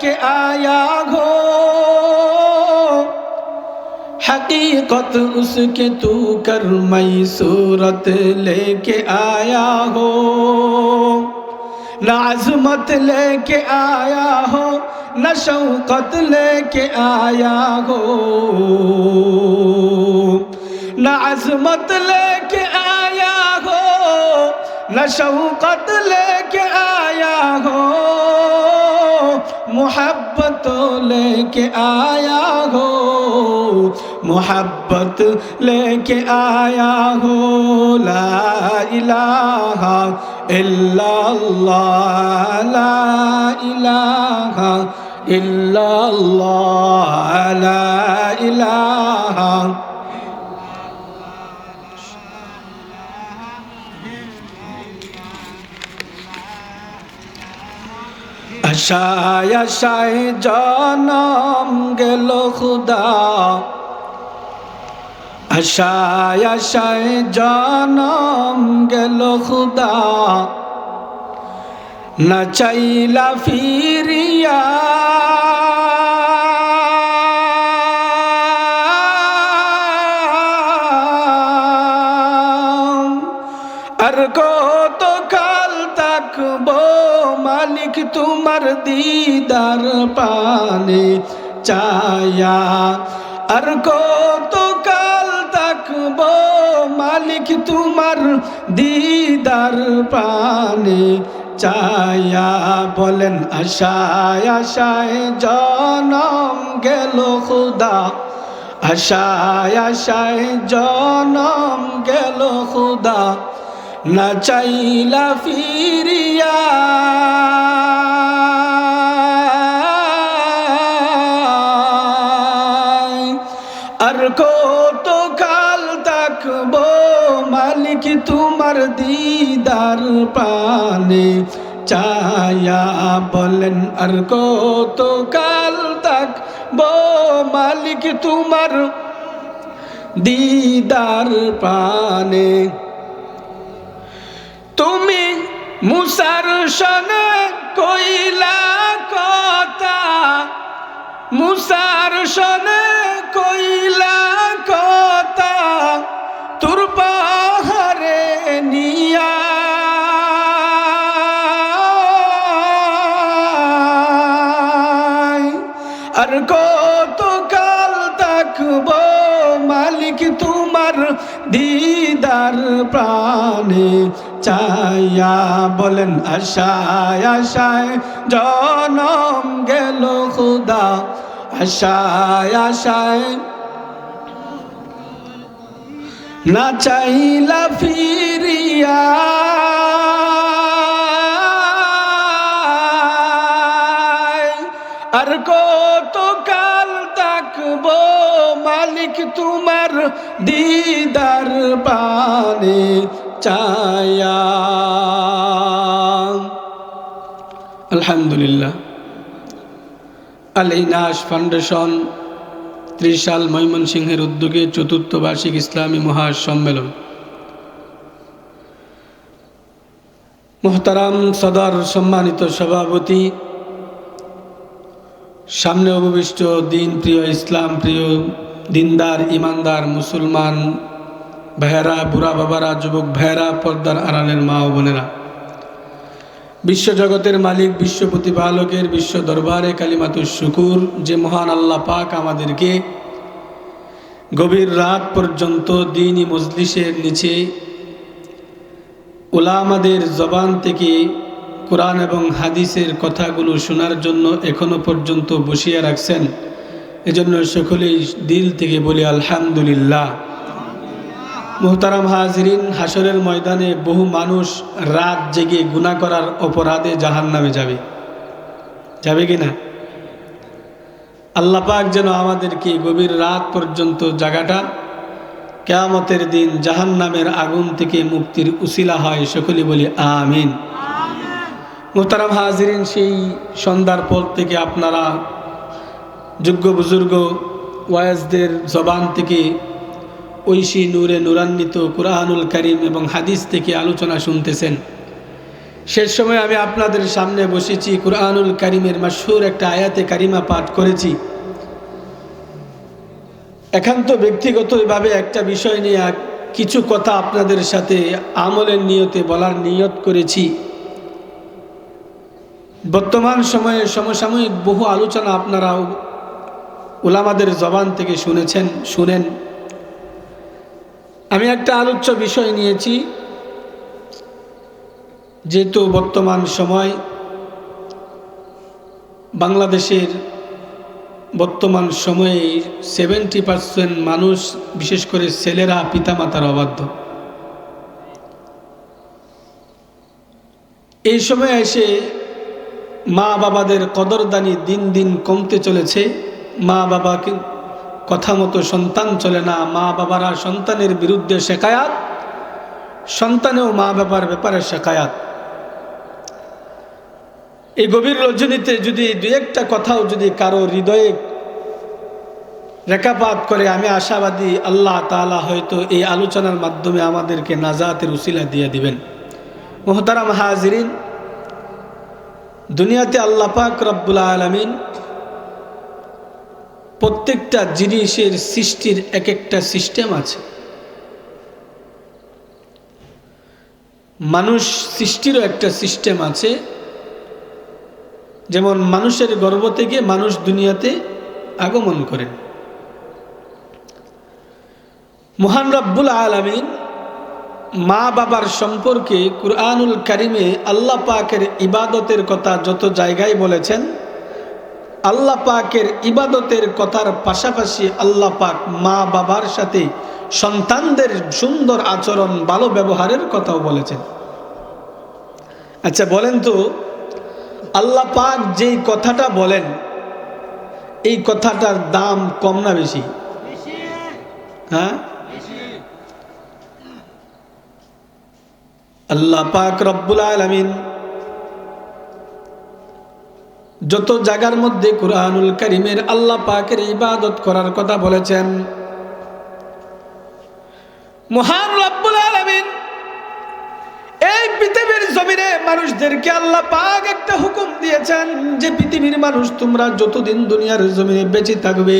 लेके आया हो, हकीकत उसके तू करमई सूरत लेके आया हो। न अज़मत लेके आया हो, न शौकत लेके आया हो, न अज़मत लेके आया हो, न शौकत लेके आया हो, मोहब्बत लेके आया हो, मोहब्बत लेके आया हो। ला इलाहा इल्लल्लाह, ला इलाहा इल्लल्लाह, ला इलाहा। आशाय आशाय जनम गेल खुदा, आशाय आशाय जनम गेल खुदा, न चाइला फिरिया আর কত কাল থাকবো মালিক তোমার দিদার পানে চায়া, আর কত কাল থাকবো মালিক তোমার দিদার পানে চায়া। বলেন আশায় আশায় জনম গেল খুদা, আশায় আশায় জনম গেল খুদা, না চাইলা ফিরিয়া আর কত কাল থাকবো মালিক তোমার দিদার পানে চায়া। বলেন আর কত কাল থাকবো মালিক তোমার দিদার পানে। তুমি মুসার সনে কইলা কথা, মুসার সনে কইলা কথা, তোর পাহাড়ে নিয়া আর কত কাল থাকবো মালিক তোমার দিদার প্রাণে চায়া। বলেন আশায় আশায় জনম গেল খুদা, আশায় আশায় না চাইলা ফিরিয়া আর কত কাল থাকবো মালিক তোমার দিদার পানে চায়া। আলহামদুলিল্লাহ, আল ইনাস ফাউন্ডেশন ত্রিশাল ময়মনসিংহের উদ্যোগে চতুর্থ বার্ষিক ইসলামী মহাসম্মেলন। মোহতারাম সদর সম্মানিত সভাপতি, সামনে উপবিষ্ট দিন প্রিয়, ইসলাম প্রিয়, দিনদার ইমানদার মুসলমান ভাইয়েরা, বুড়া বাবারা, যুবক ভাইয়েরা, পর্দার আড়ালের মা ও বোনেরা, বিশ্বজগতের মালিক, বিশ্ব প্রতিপালকের বিশ্ব দরবারে কালিমাতুশ শুকুর যে মহান আল্লাহ পাক আমাদেরকে গভীর রাত পর্যন্ত দ্বীনি মজলিসের নিচে উলামাদের জবান থেকে কোরআন এবং হাদিসের কথাগুলো শোনার জন্য এখনো পর্যন্ত বসিয়ে রাখছেন। এজন্য সকলেই দিল থেকে বলি আলহামদুলিল্লাহ। মুহতারাম হাজিরিন, হাসরের ময়দানে বহু মানুষ রাত জেগে গুনাহ করার অপরাধে জাহান্নামে যাবে, যাবে কিনা? আল্লাহ পাক যেন আমাদেরকে গভীর রাত পর্যন্ত জাগাটা কিয়ামতের দিন জাহান্নামের আগুন থেকে মুক্তির উসিলা হয়, সকলে বলি আমিন। মুহতারাম হাজিরিন, সেই সন্ধ্যার পর থেকে আপনারা যোগ্য বুজুর্গ ওয়াইজদের জবান থেকে ঐশী নূরে নূরান্বিত কুরআনুল কারীম এবং হাদিস থেকে আলোচনা শুনতেছেন। শেষ সময় আমি আপনাদের সামনে বসেছি, কুরআনুল কারীমের মাশহুর একটা আয়াতে কারিমা পাঠ করেছি। একান্ত ব্যক্তিগতভাবে একটা বিষয় নিয়ে কিছু কথা আপনাদের সাথে আমলের নিয়তে বলার নিয়ত করেছি। বর্তমান সময়ে সমসাময়িক বহু আলোচনা আপনারা উলামাদের জবান থেকে শুনেন। আমি একটা আলোচ্য বিষয় নিয়েছি, যেহেতু বর্তমান সময় বাংলাদেশের বর্তমান সময়ে 70% মানুষ, বিশেষ করে ছেলেরা পিতামাতার অবাধ্য। এই সময় এসে মা বাবাদের কদরদানি দিন দিন কমতে চলেছে। মা বাবাকে কথা মতো সন্তান চলে না। মা বাবারা সন্তানের বিরুদ্ধে শেকায়াত, সন্তানেও মা বাবার ব্যাপারে শেকায়াত। এই গভীর রজনীতে যদি দুই একটা কথাও যদি কারো হৃদয়ে রেখাপাত করে, আমি আশাবাদী আল্লাহ তাআলা হয়তো এই আলোচনার মাধ্যমে আমাদেরকে নাজাতের উসিলা দিয়ে দিবেন। মুহতারাম হাজিরিন, দুনিয়াতে আল্লাহ পাক রব্বুল আলামিন প্রত্যেকটা জিনিসের সৃষ্টির এক একটা সিস্টেম আছে। মানুষ সৃষ্টিরও একটা সিস্টেম আছে। যেমন মানুষের গর্ভ থেকে মানুষ দুনিয়াতে আগমন করেন। মহান রব্বুল আলামিন মা বাবার সম্পর্কে কুরআনুল কারীমে আল্লাহ পাকের ইবাদতের কথা যত জায়গায় বলেছেন, আল্লাহ পাকের ইবাদতের কথার পাশাপাশি আল্লাহ পাক মা বাবার সাথে সন্তানদের সুন্দর আচরণ, ভালো ব্যবহারের কথাও বলেছেন। আচ্ছা বলেন তো, আল্লাহ পাক যেই কথাটা বলেন, এই কথাটার দাম কম না বেশি? হ্যাঁ, আল্লাহ পাক রব্বুল আলামিন যত জায়গার মধ্যে কুরআনুল কারীমের আল্লাহ পাকের ইবাদত করার কথা বলেছেন, মহান রব্বুল আলামিন এই পৃথিবীর জমিনে মানুষদেরকে আল্লাহ পাক একটা হুকুম দিয়েছেন যে পৃথিবীর মানুষ তোমরা যতদিন দুনিয়ার জমিনে বেঁচে থাকবে,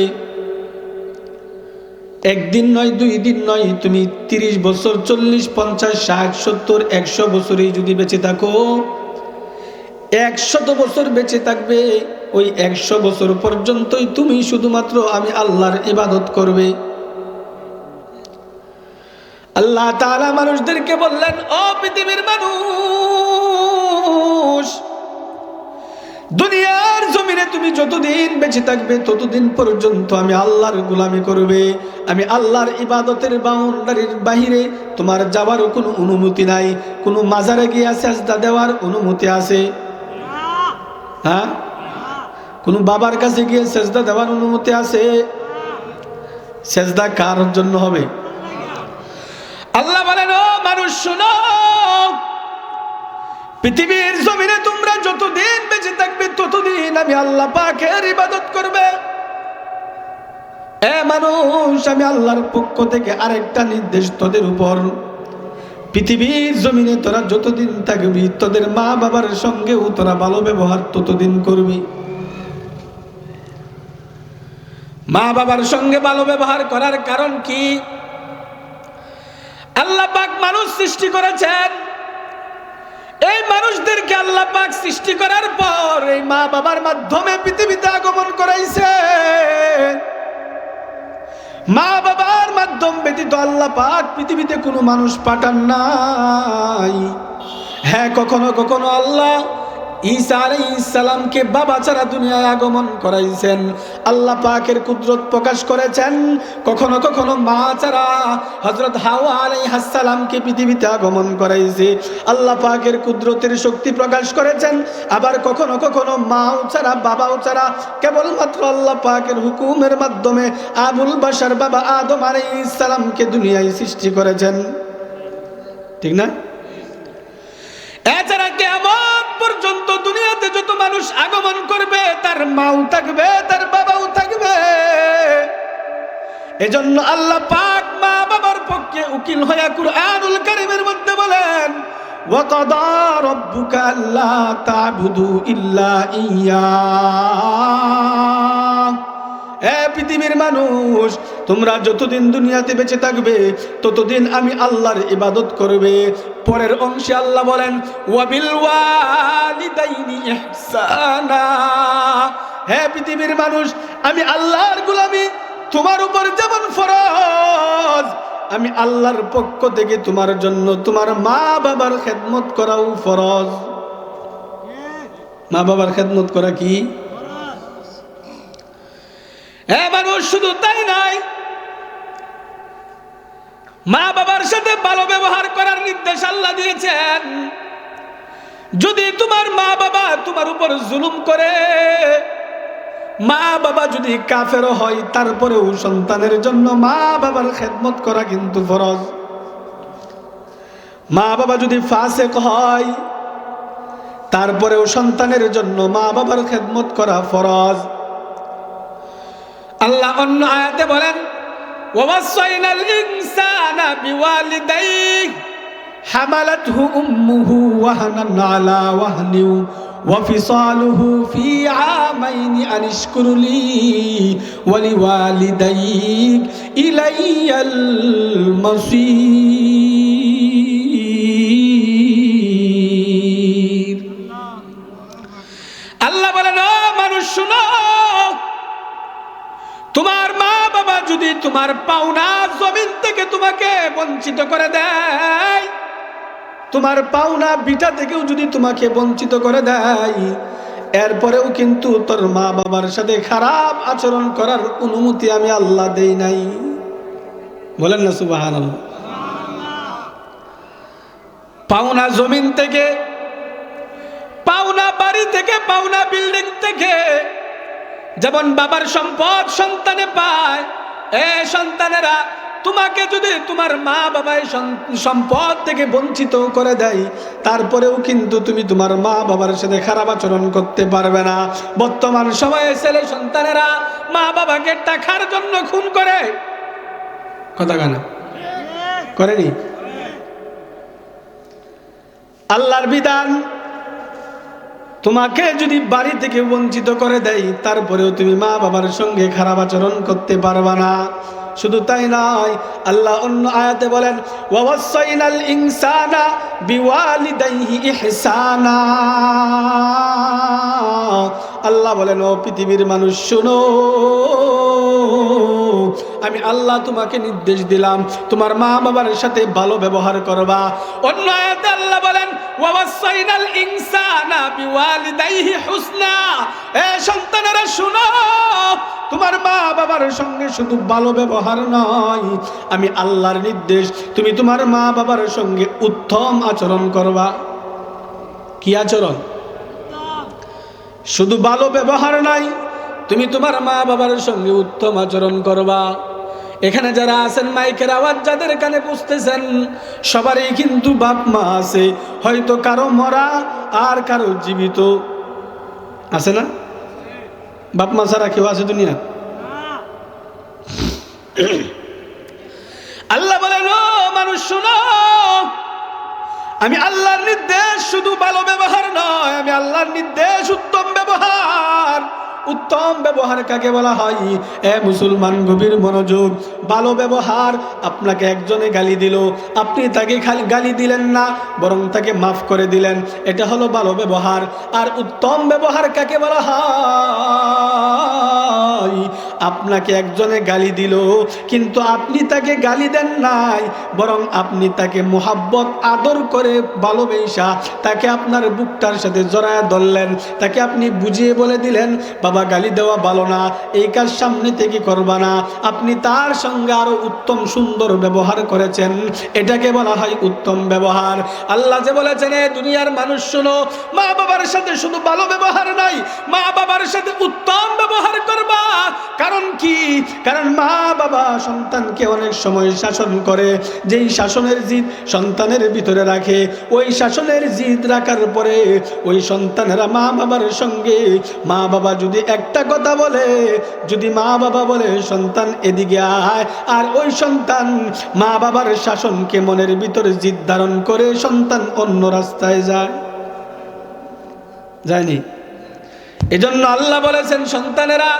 একদিন নয়, 2 দিন নয়, তুমি 30 বছর, 40, 50, 60, 70, 100 বছরেই যদি বেঁচে থাকো, 100 বছর বেঁচে থাকবে, ওই 100 বছর পর্যন্তই তুমি শুধুমাত্র আমি আল্লাহর ইবাদত করবে। আল্লাহ তাআলা মানুষদেরকে বললেন, ও পৃথিবীর মানুষ, দুনিয়ার জমিনে তুমি যতদিন বেঁচে থাকবে ততদিন পর্যন্ত আমি আল্লাহর গোলামি করবে। আমি আল্লাহর ইবাদতের বাউন্ডারির বাহিরে তোমার যাওয়ার কোনো অনুমতি নাই। কোনো মাজারে গিয়ে সেজদা দেওয়ার অনুমতি আছে? হ্যাঁ, কোনো বাবার কাছে গিয়ে সেজদা দেওয়ার অনুমতি আছে? সেজদা কার জন্য হবে? আল্লাহ বলেন, ও মানুষ শোনো, পৃথিবীর জমিনে তোমরা যতদিন বেঁচে থাকবে ততদিন আমি আল্লাহ পাকের ইবাদত করবে। এ মানুষ, আমি আল্লাহর পক্ষ থেকে আরেকটা নির্দেশ তোদের উপর, পৃথিবীর জমিনে তোরা যতদিন থাকবি তোদের মা বাবার সঙ্গেও তোরা ভালো ব্যবহার ততদিন করবি। মা বাবার সঙ্গে ভালো ব্যবহার করার কারণ কি? আল্লাহ পাক মানুষ সৃষ্টি করেছেন, এই মানুষদেরকে আল্লাহ পাক সৃষ্টি করার পর এই মা বাবার মাধ্যমে পৃথিবীতে আগমন করাইছে। মা বাবার মাধ্যম ব্যতীত আল্লাহ পাক পৃথিবীতে কোনো মানুষ পাঠান নাই। হ্যাঁ, কখনো কখনো আল্লাহ ঈসা আলাইহিস সালামকে বাবা ছাড়া দুনিয়ায় আগমন করাইছেন, আল্লাহ পাকের কুদরত প্রকাশ করেছেন। কখনো কখনো মা ছাড়া হযরত হাওয়া আলাইহিস সালামকে পৃথিবীতে আগমন করাইছে, আল্লাহ পাকের কুদরতের শক্তি প্রকাশ করেছেন। আবার কখনো কখনো মাও ছাড়া বাবাও ছাড়া কেবলমাত্র আল্লাহ পাকের হুকুমের মাধ্যমে আবুল বাশার বাবা আদম আলাইহিস সালামকে দুনিয়ায় সৃষ্টি করেছেন। ঠিক না? এছাড়া কিয়ামত পর্যন্ত দুনিয়াতে যত মানুষ আগমন করবে তার মাও থাকবে, তার বাবাও থাকবে। এজন্য আল্লাহ পাক মা বাবার পক্ষে উকিল হয়ে কুরআনুল কারীমের মধ্যে বলেন, ওয়া কাদা রাব্বুকা আল্লা তা'বুদু ইল্লা ইয়্যাহ। এ পৃথিবীর মানুষ, তোমরা যতদিন দুনিয়াতে বেঁচে থাকবে ততদিন আমি আল্লাহর ইবাদত করবে। পরের অংশে আল্লাহ বলেন ওয়া বিল ওয়ালিদাইনি ইহসানা। হে পৃথিবীর মানুষ, আমি আল্লাহর গোলামি তোমার উপর যেমন ফরজ, আমি আল্লাহর পক্ষ থেকে তোমার জন্য তোমার মা বাবার খেদমত করাও ফরজ। মা বাবার খেদমত করা কি? এ মানুষ, শুধু তাই নয়, মা বাবার সাথে ভালো ব্যবহার করার নির্দেশ আল্লাহ দিয়েছেন। যদি তোমার মা বাবা তোমার উপর জুলুম করে, মা বাবা যদি কাফেরও হয়, তারপরেও সন্তানের জন্য মা বাবার খেদমত করা কিন্তু ফরজ। মা বাবা যদি ফাসিক হয়, তারপরেও সন্তানের জন্য মা বাবার খেদমত করা ফরজ। আল্লাহ অন্য আয়াতে বলেন ওয়াসাইনাল ইনসানা বিওয়ালিদাইহি হামালাতহু উম্মুহু ওয়াহানান আলা ওয়াহনি ওয়া ফিসালুহু ফি আমাইনি আনিশকুর লি ওয়া লিওয়ালিদাইক ইলাইয়াল মাসির। আল্লাহ বলেন, ও মানুষ শুনো, তোমার মা বাবা যদি তোমার পাওনা জমিন থেকে তোমাকে বঞ্চিত করে দেয়, তোমার পাওনা বিটা থেকেও যদি তোমাকে বঞ্চিত করে দেয়, এরপরেও কিন্তু তোর মা বাবার সাথে খারাপ আচরণ করার অনুমতি আমি আল্লাহ দেই নাই। বলেন না সুবহানাল্লাহ। পাওনা জমিন থেকে, পাওনা বাড়ি থেকে, পাওনা বিল্ডিং থেকে যেমন বাবার সম্পদ সন্তানে পায়, এ সন্তানেরা তোমাকে যদি তোমার মা বাবা সম্পদ থেকে বঞ্চিত করে দেয়, তারপরেও কিন্তু তুমি তোমার মা বাবার সাথে খারাপ আচরণ করতে পারবে না। বর্তমান সময়ে ছেলে সন্তানেরা মা বাবাকে টাকার জন্য খুন করে, কথা কানা করেনি? আল্লাহর বিধান, তোমাকে যদি বাড়ি থেকে বঞ্চিত করে দেয়, তারপরেও তুমি মা বাবার সঙ্গে খারাপ আচরণ করতে পারবা না। শুধু তাই নয়, আল্লাহ অন্য আয়াতে বলেন ওয়াসাইনাল ইনসানা বিওয়ালিদাইহি ইহসানা। আল্লাহ বলেন, ও পৃথিবীর মানুষ শোনো, আমি আল্লাহ তোমাকে নির্দেশ দিলাম তোমার মা বাবার সাথে ভালো ব্যবহার করবা। অন্য আয়াতে আল্লাহ বলেন ওয়াসাইনাল ইনসানা বিওয়ালিদাইহি হুসনা। এ সন্তানেরা শুনো, তোমার মা বাবার সঙ্গে শুধু ভালো ব্যবহার নয়, আমি আল্লাহর নির্দেশ তুমি তোমার মা বাবার সঙ্গে উত্তম আচরণ করবা। কি আচরণ? শুধু ভালো ব্যবহার নাই, তুমি তোমার মা বাবার সঙ্গে উত্তম আচরণ করবা। এখানে যারা আছেন, মাইকের আওয়াজ যাদের কানে পুষতেছেন, সবারই কিন্তু বাপ মা আছে, হয়তো কারো মরা আর কারো জীবিত আছে না? বাপ মা ছাড়া কেউ আছে দুনিয়া? আল্লাহ বলেন, ও মানুষ শুনো, আমি আল্লাহর নির্দেশ শুধু ভালো ব্যবহার নয়, আমি আল্লাহর নির্দেশ উত্তম ব্যবহার। উত্তম ব্যবহার কাকে বলা হয়? এ মুসলমান, গভীর মনোযোগ। ভালো ব্যবহার, আপনাকে একজনে গালি দিল, আপনি তাকে খালি গালি দিলেন না, বরং তাকে মাফ করে দিলেন, এটা হলো ভালো ব্যবহার। আর উত্তম ব্যবহার কাকে বলা হয়? আপনাকে একজনে গালি দিল, কিন্তু আপনি তাকে গালি দেন নাই, বরং আপনি তাকে মোহাব্বত আদর করে ভালোবেসা তাকে আপনার বুকটার সাথে জড়ায়া ধরলেন, তাকে আপনি বুঝিয়ে বলে দিলেন, বাবা গালি দেওয়া ভালো না, এই কাজ সামনে থেকে করবা না। আপনি তার সঙ্গে আরো উত্তম সুন্দর ব্যবহার করেছেন, এটাকে বলা হয় উত্তম ব্যবহার। আল্লাহ যে বলেছেন, এ দুনিয়ার মানুষ শোনো, মা বাবার সাথে শুধু ভালো ব্যবহার নাই, মা বাবার সাথে উত্তম ব্যবহার করবা। কারণ কি? কারণ মা বাবা সন্তানকে অনেক সময় শাসন করে, যেই শাসনের জিদ সন্তানের ভিতরে রাখে, ওই শাসনের জিদ রাখার পরে ওই সন্তানেরা মা বাবার সঙ্গে, মা বাবা যদি একটা কথা বলে, যদি মা বাবা বলে সন্তান এদিকে আয়, আর ওই সন্তান মা বাবার শাসনকে মনের ভিতরে জিদ ধারণ করে সন্তান অন্য রাস্তায় যায়নি। এজন্য আল্লাহ বলেছেন, সন্তানেরা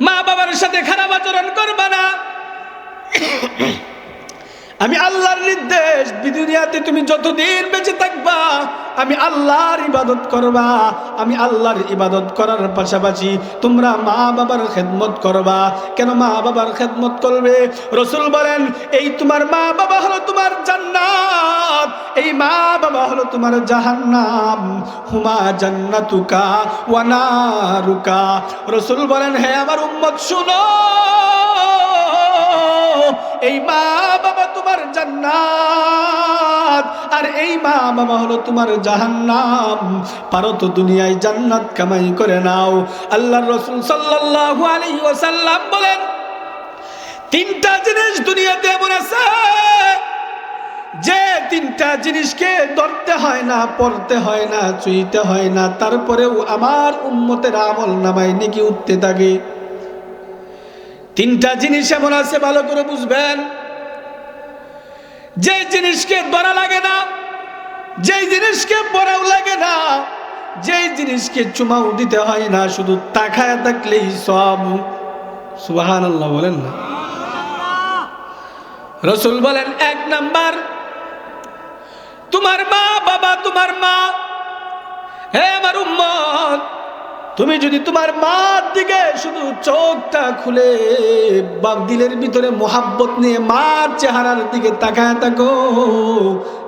মা বাবার সাথে খারাপ আচরণ করবা না। আমি আল্লাহর নির্দেশ, দুনিয়াতে তুমি যতদিন বেঁচে থাকবা আমি আল্লাহর ইবাদত করবা, আমি আল্লাহর ইবাদত করার পাশাপাশি তোমরা মা বাবার খেদমত করবা। কেন মা বাবার খেদমত করবে? রাসূল বলেন, এই তোমার মা বাবা হলো তোমার জান্নাত, এই মা বাবা হলো তোমার জাহান্নাম। হুমা জান্নাতুকা ওয়া নারুকা। রাসূল বলেন, হে আমার উম্মত শুনো, এই মা বাবা তোমার জান্নাত, আর এই মা বাবা হলো তোমার জাহান্নাম। পারো তো দুনিয়ায় জান্নাত কামাই করে নাও। আল্লাহর রাসূল সাল্লাল্লাহু আলাইহি ওয়াসাল্লাম বলেন, তিনটা জিনিস দুনিয়াতে এমন আছে যে তিনটা জিনিসকে ধরতে হয় না, পড়তে হয় না, চুইতে হয় না, তারপরেও আমার উম্মতের আমল নামায় নেকি উঠতে থাকে। তিনটা জিনিস এমন আছে, ভালো করে বুঝবেন, যে জিনিসকে ধরা লাগে না, যেই জিনিসকে পড়াও লাগে না, যেই জিনিসকে চুমাও দিতে হয় না, শুধু তাকায় থাকলেই সব। সুবহানাল্লাহ বলেন না? রাসূল বলেন, এক নাম্বার তোমার মা বাবা। তোমার মা, হে আমার উম্মত, তুমি যদি তোমার মার দিকে শুধু চোখটা খুলে বা দিলের ভিতরে মোহাব্বত নিয়ে মার চেহারার দিকে তাকায় থাকো,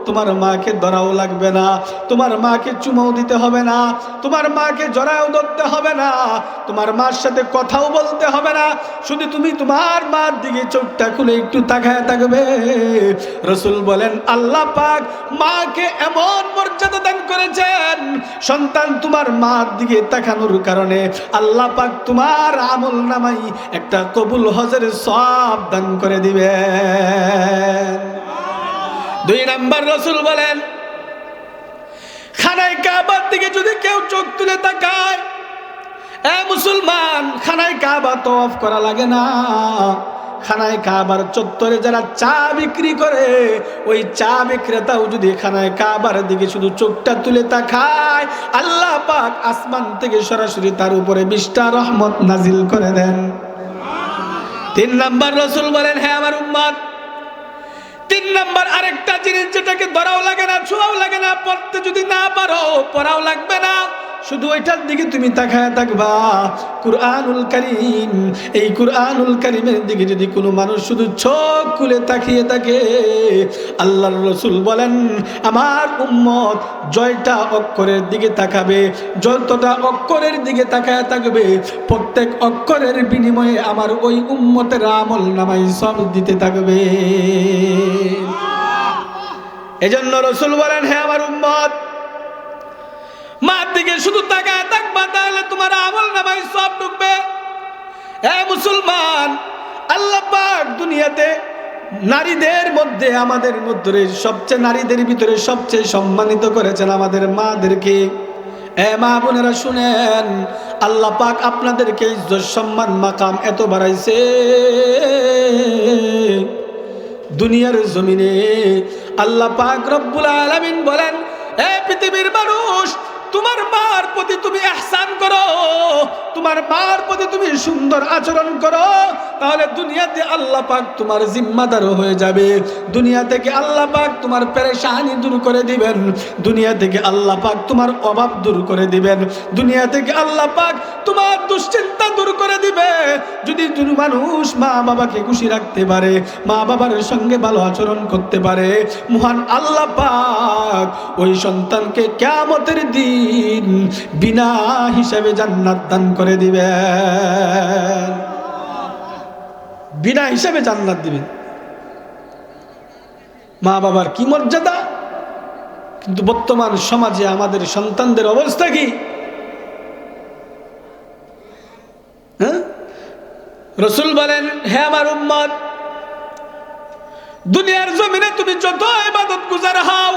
তোমার মাকে ধরাও লাগবে না, তোমার মাকে চুমাও দিতে হবে না, তোমার মাকে জড়াও ধরতে হবে না, তোমার মার সাথে কথাও বলতে হবে না, শুধু তুমি তোমার মার দিকে চোখটা খুলে একটু তাকায় থাকবে। রাসূল বলেন, আল্লাহ পাক মাকে এমন মর্যাদা দান করেছেন, সন্তান তোমার মার দিকে তাকানোর কারণে আল্লাহ পাক তোমার আমল নামাই একটা কবুল হজের সওয়াব দান করে দিবেন। দুই নাম্বার রাসূল বলেন, খানায় কাবার দিকে যদি কেউ চোখ তুলে তাকায়, এ মুসলমান, খানায় কাবা তওয়াফ করা লাগে না। খানায় কাবার চত্বরে যারা চা বিক্রি করে, ওই চা বিক্রেতাও যদি খানায় কাবার দিকে শুধু চোখটা তুলে তাকায়, আল্লাহ পাক আসমান থেকে সরাসরি তার উপরে 20টা রহমত নাজিল করে দেন। তিন নাম্বার রাসূল বলেন, হে আমার উম্মত, তিন নাম্বার আরেকটা জিনিস যেটাকে ধরাও লাগে না, ছোঁয়াও লাগে না, পড়তে যদি না পারো পড়াও লাগবে না, শুধু ওইটার দিকে তুমি তাকায় থাকবা, কুরআনুল কারীম। এই কুরআনুল কারীমের দিকে যদি কোনো মানুষ শুধু চোখ খুলে তাকিয়ে থাকে, আল্লাহর রাসূল বলেন, আমার উম্মত জয়টা অক্ষরের দিকে তাকাবে, যতটা অক্ষরের দিকে তাকায় থাকবে, প্রত্যেক অক্ষরের বিনিময়ে আমার ওই উম্মতের আমল নামাই সব দিতে থাকবে। এজন্য রাসূল বলেন, হে আমার উম্মত, মার দিকে শুধু তাকায় থাকবা, তাহলে তোমার আমল নামায় সব ঢুকবে। হে মুসলমান, আল্লাহ পাক দুনিয়াতে নারীদের মধ্যে, আমাদের মধ্যে সবচেয়ে, নারীদের ভিতরে সবচেয়ে সম্মানিত করেছেন আমাদের মাদেরকে। এ মা বোনেরা শুনেন, আল্লাহ পাক আপনাদেরকে ইজ্জত সম্মান মাকাম এত বাড়াইছে দুনিয়ার জমিনে। আল্লাহ পাক রব্বুল আলামিন বলেন, এ পৃথিবীর মানুষ, তোমার মার প্রতি তুমি ইহসান করো, তোমার মার প্রতি তুমি সুন্দর আচরণ করো, তাহলে দুনিয়াতে আল্লাহ পাক তোমার জিম্মাদার হয়ে যাবে। দুনিয়া থেকে আল্লাহ পাক তোমার পেরেশানি দূর করে দিবেন, দুনিয়া থেকে আল্লাহ পাক তোমার অভাব দূর করে দিবেন, দুনিয়া থেকে আল্লাহ পাক তোমার দুশ্চিন্তা দূর করে দিবে। যদি মানুষ মা বাবাকে খুশি রাখতে পারে, মা বাবার সঙ্গে ভালো আচরণ করতে পারে, মহান আল্লাহ পাক ওই সন্তানকে কিয়ামতের দিন বিনা হিসাবে জান্নাত দান করে দিবেন, বিনা হিসাবে জান্নাত দিবেন। মা বাবার কি মর্যাদা! কিন্তু বর্তমান সমাজে আমাদের সন্তানদের অবস্থা কি? রাসূল বলেন, হে আমার উম্মত, দুনিয়ার জমিনে তুমি যত ইবাদত গুজার হও,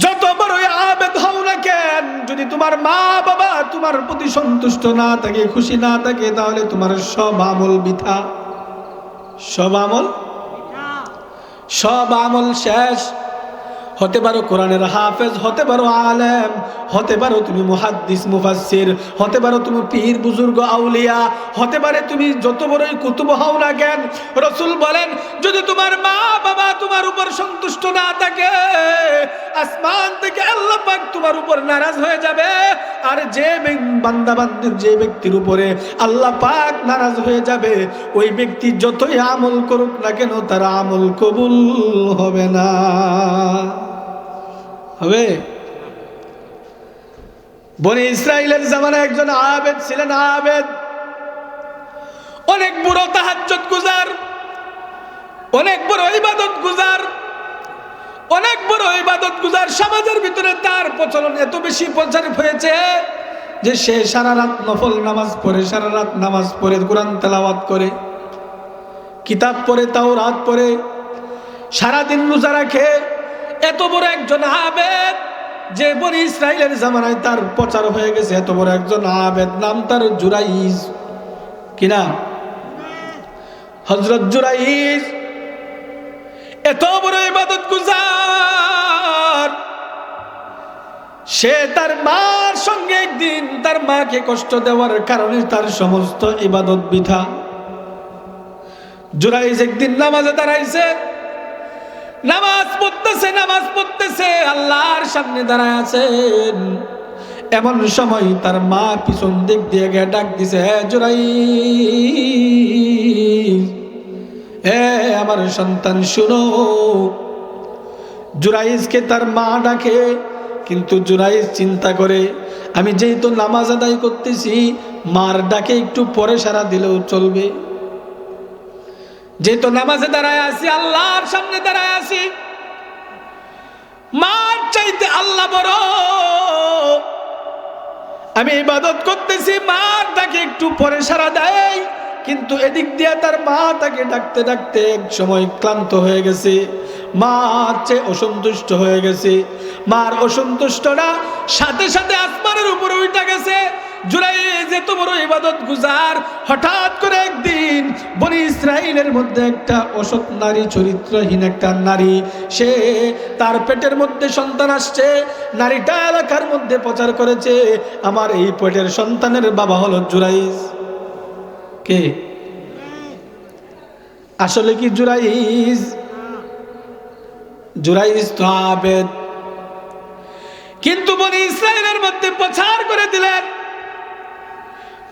যত বড় আবেদ হও না কেন, যদি তোমার মা বাবা তোমার প্রতি সন্তুষ্ট না থাকে, খুশি না থাকে, তাহলে তোমার সব আমল বৃথা, সব আমল শেষ। হতে পারো কোরআনের হাফেজ, হতে পারো আলেম, হতে পারো তুমি মুহাদ্দিস মুফাসসির, হতে পারো তুমি পীর বুজুর্গ আউলিয়া, হতে পারে তুমি যত বড়ই কুতুব হও না কেন, রাসূল বলেন যদি তোমার মা বাবা তোমার উপর সন্তুষ্ট না থাকে, আসমান থেকে আল্লাহ পাক তোমার উপর নারাজ হয়ে যাবে। আর যে বান্দা বান্দির, যে ব্যক্তির উপরে আল্লাহ পাক নারাজ হয়ে যাবে, ওই ব্যক্তি যতই আমল করুক না কেন তার আমল কবুল হবে না। হবে? বনি ইসরাইলের জামানায় একজন আবেদ ছিলেন, আবেদ, অনেক বড় তাহাজ্জুদ গুজার, অনেক বড় ইবাদত গুজার, অনেক বড় ইবাদত গুজার। সমাজের ভিতরে তার প্রচলন এত বেশি প্রচার হয়েছে যে সে সারা রাত নফল নামাজ পড়ে, সারা রাত নামাজ পড়ে, কোরআন তেলাওয়াত করে, কিতাব পড়ে, তাওরাত পড়ে, সারাদিন রোজা রাখে। এত বড় একজন আবেদ যে বনি ইসরাইলের জামানায় তার প্রচার হয়ে গেছে, এত বড় একজন আবেদ, নাম তার জুরাইজ। কি নাম? হযরত জুরাইজ। এত বড় ইবাদত গুজার, সে তার মার সঙ্গে একদিন তার মাকে কষ্ট দেওয়ার কারণে তার সমস্ত ইবাদত বৃথা। জুরাইজ একদিন নামাজে দাঁড়াইছে, নামাজ পড়তেছে, আল্লাহর সামনে দাঁড়ায় আছেন। এমন সময় তার মা পিছন দিক দিয়ে গিয়ে ডাক দিছে, হে জুরাইজ, হে আমার সন্তান শুনো। জুরাইজকে তার মা ডাকে, কিন্তু জুরাইজ চিন্তা করে আমি যেহেতু নামাজ আদায় করতেছি, মার ডাকে একটু পরে সারা দিলেও চলবে, যেহেতু নামাজে দাঁড়ায় আছি, আল্লাহর সামনে দাঁড়ায় আছি, মার চাইতে আল্লাহ বড়, আমি ইবাদত করতেছি, মার ডাকে একটু পরে সারা দেয়। কিন্তু এদিক দিয়ে তার মা তাকে ডাকতে ডাকতে এক সময় ক্লান্ত হয়ে গেছে, মার চেয়ে অসন্তুষ্ট হয়ে গেছে। মার অসন্তুষ্টটা সাথে সাথে আসমানের উপরে উঠে গেছে। জুরাইজ এত বড় ইবাদত গুজার, হঠাৎ করে একদিন বনি ইসরাইলের মধ্যে একটা অসৎ নারী, চরিত্রহীন একটা নারী, সে তার পেটের মধ্যে সন্তান আসছে, নারীটা এলাকার মধ্যে প্রচার করেছে আমার এই পেটের সন্তানের বাবা হলো জুরাইজ। কে? আসলে কি জুরাইজ? জুরাইজ তো আবেদ, কিন্তু বনি ইসরাইলের মধ্যে প্রচার করে দিলেন,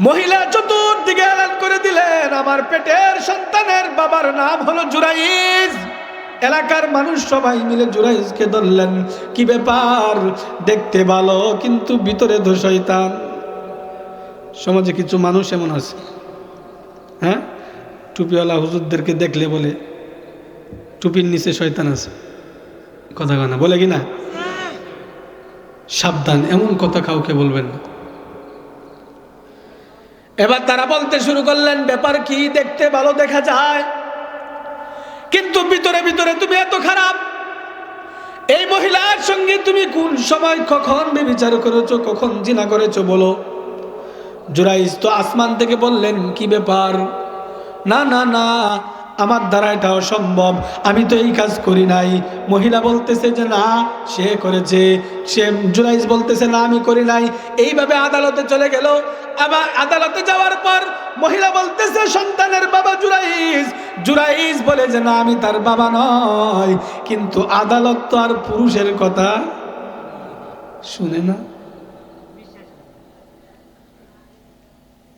মহিলা চতুর্দিকে এলান করে দিলেন আমার পেটের সন্তানের বাবার নাম হলো জুরাইজ। এলাকার মানুষ সবাই মিলে জুরাইজকে ধরলেন, কি ব্যাপার, দেখতে ভালো কিন্তু ভিতরে তো শয়তান। সমাজে কিছু মানুষ এমন আছে, হ্যাঁ, টুপিওয়ালা হুজুরদেরকে দেখলে বলে টুপির নিচে শয়তান আছে, কথা কানা বলে কিনা? সাবধান, এমন কথা কাউকে বলবেন না। এবার তারা বলতে শুরু করলেন, ব্যাপার কি, দেখতে ভালো দেখা যায় কিন্তু ভিতরে ভিতরে তুমি এত খারাপ। এই মহিলার সঙ্গে তুমি কোন সময় কখন ব্যভিচার করেছো, কখন জিনা করেছো বলো। জুরাইজ তো আসমান থেকে বললেন, কি ব্যাপার, না না না, আমার দ্বারা এটা অসম্ভব, আমি তো এই কাজ করি নাই। মহিলা বলতেছে যে না, সে করেছে। সে জুরাইজ বলতেছে না, আমি করি নাই। এইভাবে আদালতে চলে গেল। আবার আদালতে যাওয়ার পর মহিলা বলতেছে সন্তানের বাবা জুরাইজ। জুরাইজ বলে যে না, আমি তার বাবা নয়। কিন্তু আদালত তো আর পুরুষের কথা শুনে না।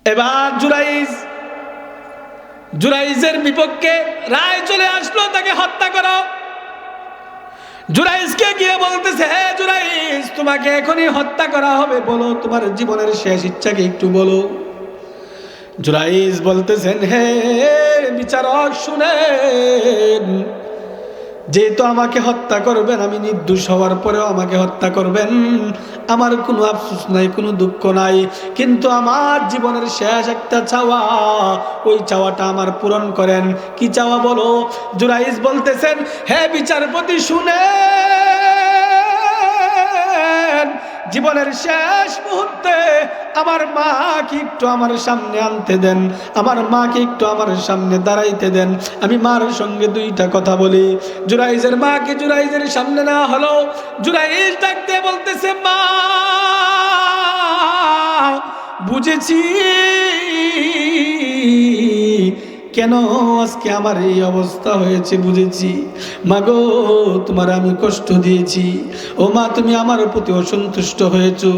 এবার জুরাইজের বিপক্ষে রায় চলে আসলো, তাকে হত্যা করো। জুরাইজকে গিয়ে বলতেছে, হে জুরাইজ, তোমাকে এখনই হত্যা করা হবে, বলো তোমার জীবনের শেষ ইচ্ছাকে একটু বলো। জুরাইজ বলতেছেন, হে বিচারক শুনেন, যেহেতু আমাকে হত্যা করবেন, আমি নির্দোষ হওয়ার পরেও আমাকে হত্যা করবেন, আমার কোনো আফসোস নাই, কোনো দুঃখ নাই, কিন্তু আমার জীবনের শেষ একটা চাওয়া, ওই চাওয়াটা আমার পূরণ করেন। কি চাওয়া বলো? জুরাইজ বলতেছেন, হে বিচারপতি শুনে, জীবনের শেষ মুহূর্তে আমার মাকে একটু আমার সামনে আনতে দেন, আমার মাকে একটু আমার সামনে দাঁড়াইতে দেন, আমি মার সঙ্গে দুইটা কথা বলি। জুরাইজের মাকে জুরাইজের সামনে না হলো, জুরাইজ ডাকতে বলতেছে, মা বুঝেছি কেন আজকে আমার এই অবস্থা হয়েছে, বুঝেছি। মাগো, তোমার আমি কষ্ট দিয়েছি। ও মা, তুমি আমার প্রতি অসন্তুষ্ট হয়েছো।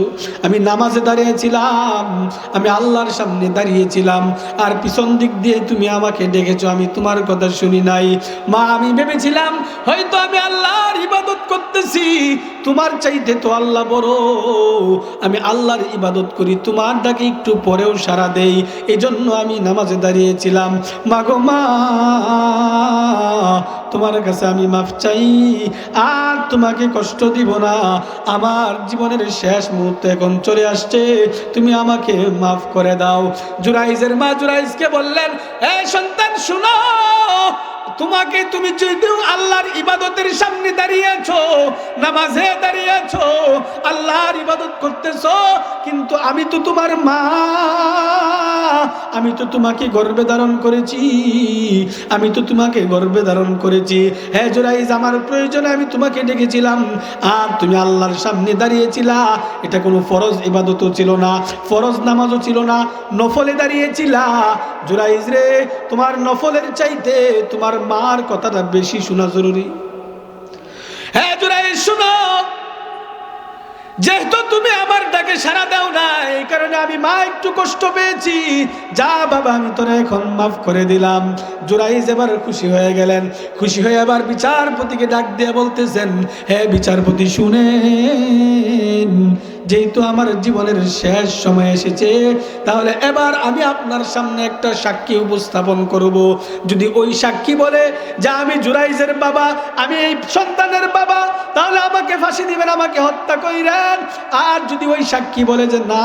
আমি নামাজে দাঁড়িয়েছিলাম, আমি আল্লাহর সামনে দাঁড়িয়েছিলাম, আর পিছন দিক দিয়ে তুমি আমাকে ডেকেছো, আমি তোমার কথা শুনি নাই। মা, আমি ভেবেছিলাম হয়তো আমি আল্লাহর ইবাদত করতেছি, তোমার চাইতে তো আল্লাহ বড়, আমি আল্লাহর ইবাদত করি, তোমার ডাকে একটু পরেও সাড়া দেই, এই জন্য আমি নামাজে দাঁড়িয়েছিলাম। মাগো মা, তোমার কাছে আমি মাফ চাই, আর তোমাকে কষ্ট দিব না। আমার জীবনের শেষ মুহূর্ত এখন চলে আসছে, তুমি আমাকে মাফ করে দাও। জুরাইজের মা জুরাইজকে বললেন, হে সন্তান শুনো, তোমাকে, তুমি যদিও আল্লাহর ইবাদতের সামনে দাঁড়িয়েছো, নামাজে দাঁড়িয়েছো, আল্লাহর ইবাদত করতেছো, কিন্তু আমি তো তোমার মা, আমি তো তোমাকে গর্ভে ধারণ করেছি, আমি তো তোমাকে গর্ভে ধারণ করেছি। হ্যাঁ জুরাইজ, আমার প্রয়োজনে আমি তোমাকে ডেকেছিলাম, আর তুমি আল্লাহর সামনে দাঁড়িয়েছিলা। এটা কোনো ফরজ ইবাদতও ছিল না, ফরজ নামাজও ছিল না, নফলে দাঁড়িয়েছিলা। জুরাইজ রে, তোমার নফলের চাইতে তোমার মার কথাটা বেশি শোনা জরুরি। হ্যাঁ জুরাইজ শুনো, যেহেতু তুমি আমার ডাকে সাড়া দাও না, এই কারণে আমি মা একটু কষ্ট পেয়েছি। যা বাবা, আমি তোরা এখন মাফ করে দিলাম। জুরাইজ এবার খুশি হয়ে গেলেন। খুশি হয়ে এবার বিচারপতিকে ডাক দিয়ে বলতেছেন, হে বিচারপতি শুনেন, যেহেতু আমার জীবনের শেষ সময় এসেছে, তাহলে এবার আমি আপনার সামনে একটা সাক্ষী উপস্থাপন করব। যদি ওই সাক্ষী বলে যে আমি জুরাইজের বাবা, আমি এই সন্তানের বাবা, তাহলে আমাকে ফাঁসি দিবেন, আমাকে হত্যা কইরেন। আর যদি ওই সাক্ষী বলে যে না,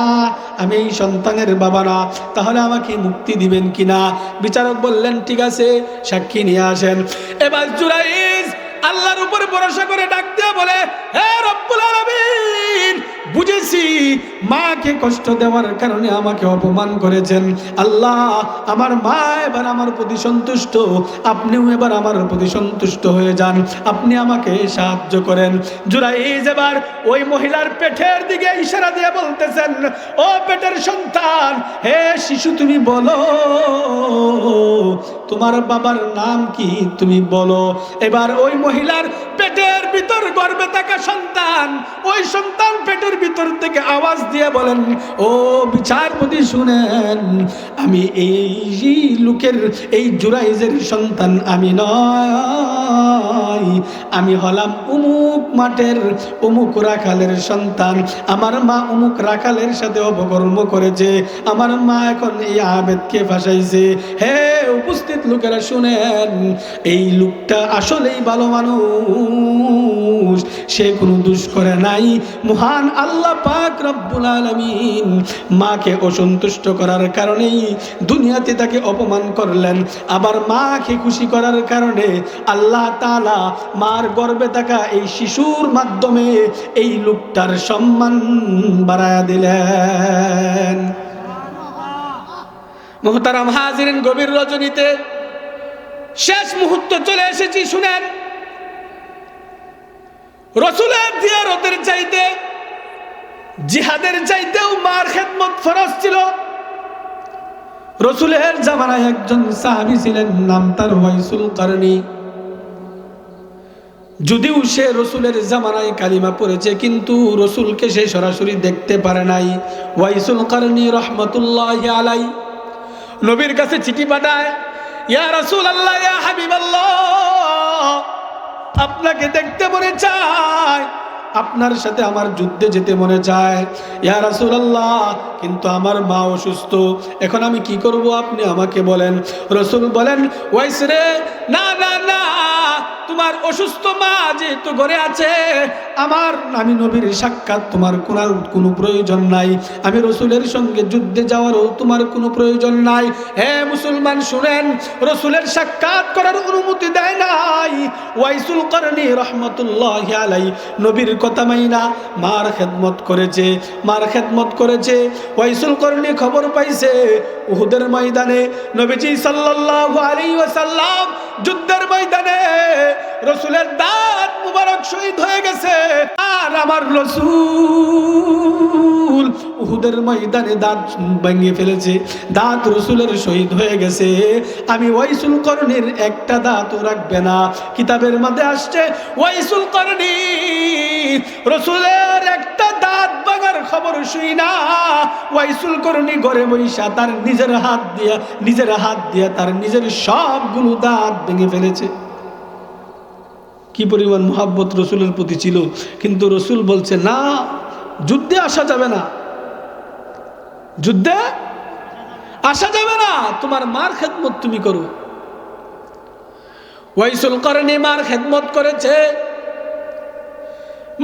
আমি এই সন্তানের বাবা না, তাহলে আমাকে মুক্তি দিবেন কিনা? বিচারক বললেন, ঠিক আছে, সাক্ষী নিয়ে আসেন। এবার জুরাইজ আল্লাহর উপর ভরসা করে ডাক দিয়ে বলে, হে রব্বুল আলামিন, বুঝেছি মাকে কষ্ট দেওয়ার কারণে আমাকে অপমান করেছেন। আল্লাহ, আমার মা এবার আমার প্রতি সন্তুষ্ট, আপনিও এবার আমার প্রতি সন্তুষ্ট হয়ে যান, আপনি আমাকে সাহায্য করেন। জুরাইজ এবার ওই মহিলার পেটের দিকে ইশারা দিয়ে বলতেছেন, ও পেটের সন্তান, হে শিশু, তুমি বলো তোমার বাবার নাম কি, তুমি বলো। এবার ওই মহিলার পেটের ভিতর গর্ভে থাকা সন্তান, ওই সন্তান পেটের ভিতর থেকে আওয়াজ দিয়ে বলেন, ও বিচারপতি শুনেন, আমি এই লোকের, এই জুরাইজের সন্তান আমি নয়, আমি হলাম অমুক মাঠের অমুক রাখালের সন্তান। আমার মা অমুক রাখালের সাথে অপকর্ম করেছে, আমার মা এখন এই আবেদকে ফাঁসাইছে। হে উপস্থিত লোকেরা শুনেন, এই লোকটা আসলেই ভালো মানুষ, সে কোনো দোষ করে নাই। মহান আল্লাহ পাক রব্বুল আলামিন মাকে অসন্তুষ্ট করার কারণেই দুনিয়াতে তাকে অপমান করলেন, আবার মাকে খুশি করার কারণে আল্লাহ তাআলা মার গর্ভে থাকা এই শিশুর মাধ্যমে এই লোকটার সম্মান বাড়ায়া দিলেন। মুহতারাম হাজিরিন, গভীর রজনীতে শেষ মুহূর্ত চলে এসেছি। শুনেন, রসুলের জিয়ারতের চাইতে, জিহাদের চাইতেও মার খেদমত ফরজ ছিল। রসুলের জামানায় একজন সাহাবী ছিলেন, নাম তার ওয়াইসুল কারনী। যদিও সে রসুলের জামানায় কালিমা পড়েছে, কিন্তু রসুলকে সে সরাসরি দেখতে পারে নাই। ওয়াইসুল কারনী রহমতুল্লাহি আলাই নবীর কাছে চিঠি পাঠায়, ইয়া রাসূলুল্লাহ, ইয়া হাবিবাল্লাহ, আপনাকে দেখতে মনে চায়, আপনার সাথে আমার যুদ্ধে যেতে মনে চায়। ইয়া রাসূলুল্লাহ, কিন্তু আমার মা অসুস্থ, এখন আমি কি করব, আপনি আমাকে বলেন। রাসূল বলেন, ওয়াইস রে, না না না, তোমার অসুস্থ মা যেহেতু ঘরে আছে, আমি নবীর সাক্ষাৎ তোমার কোনো প্রয়োজন নাই, আমি রসুলের সঙ্গে যুদ্ধে যাওয়ারও তোমার কোনো প্রয়োজন নাই। হে মুসলমান শুনেন, রসুলের সাক্ষাৎ করার অনুমতি দেয় নাই ওয়াইসুল করনি রহমতুল্লাহি আলাইহি। নবীর কথা মাইনা মার খেদমত করেছে। ওয়াইসুল করনি খবর পাইছে উহুদের ময়দানে নবীজি সাল্লাল্লাহু আলাইহি ওয়াসাল্লাম যুদ্ধের ময়দানে রসুলের দাঁত মুবারক শহীদ হয়ে গেছে, আর আমার রসুল উহুদের ময়দানে দাঁত ভেঙে ফেলেছে, দাঁত রসুলের শহীদ হয়ে গেছে। আমি ওয়াইসুল করনির একটা দাঁতও রাখবে না। কিতাবের মধ্যে আসছে ওয়াইসুল করনি রসুলের একটা দাঁত ভাঙার খবর শুই না, ওয়াইসুল করনি ঘরে বৈশা তার নিজের হাত দিয়া তার নিজের সবগুলো দাঁত ভেঙে ফেলেছে। কি পরিমাণ মুহাব্বত রসুলের প্রতি ছিল। কিন্তু রসুল বলছে না, যুদ্ধে আসা যাবে না, তোমার মার খেদমত তুমি করো। ওয়াইসুল করনি মার খেদমত করেছে।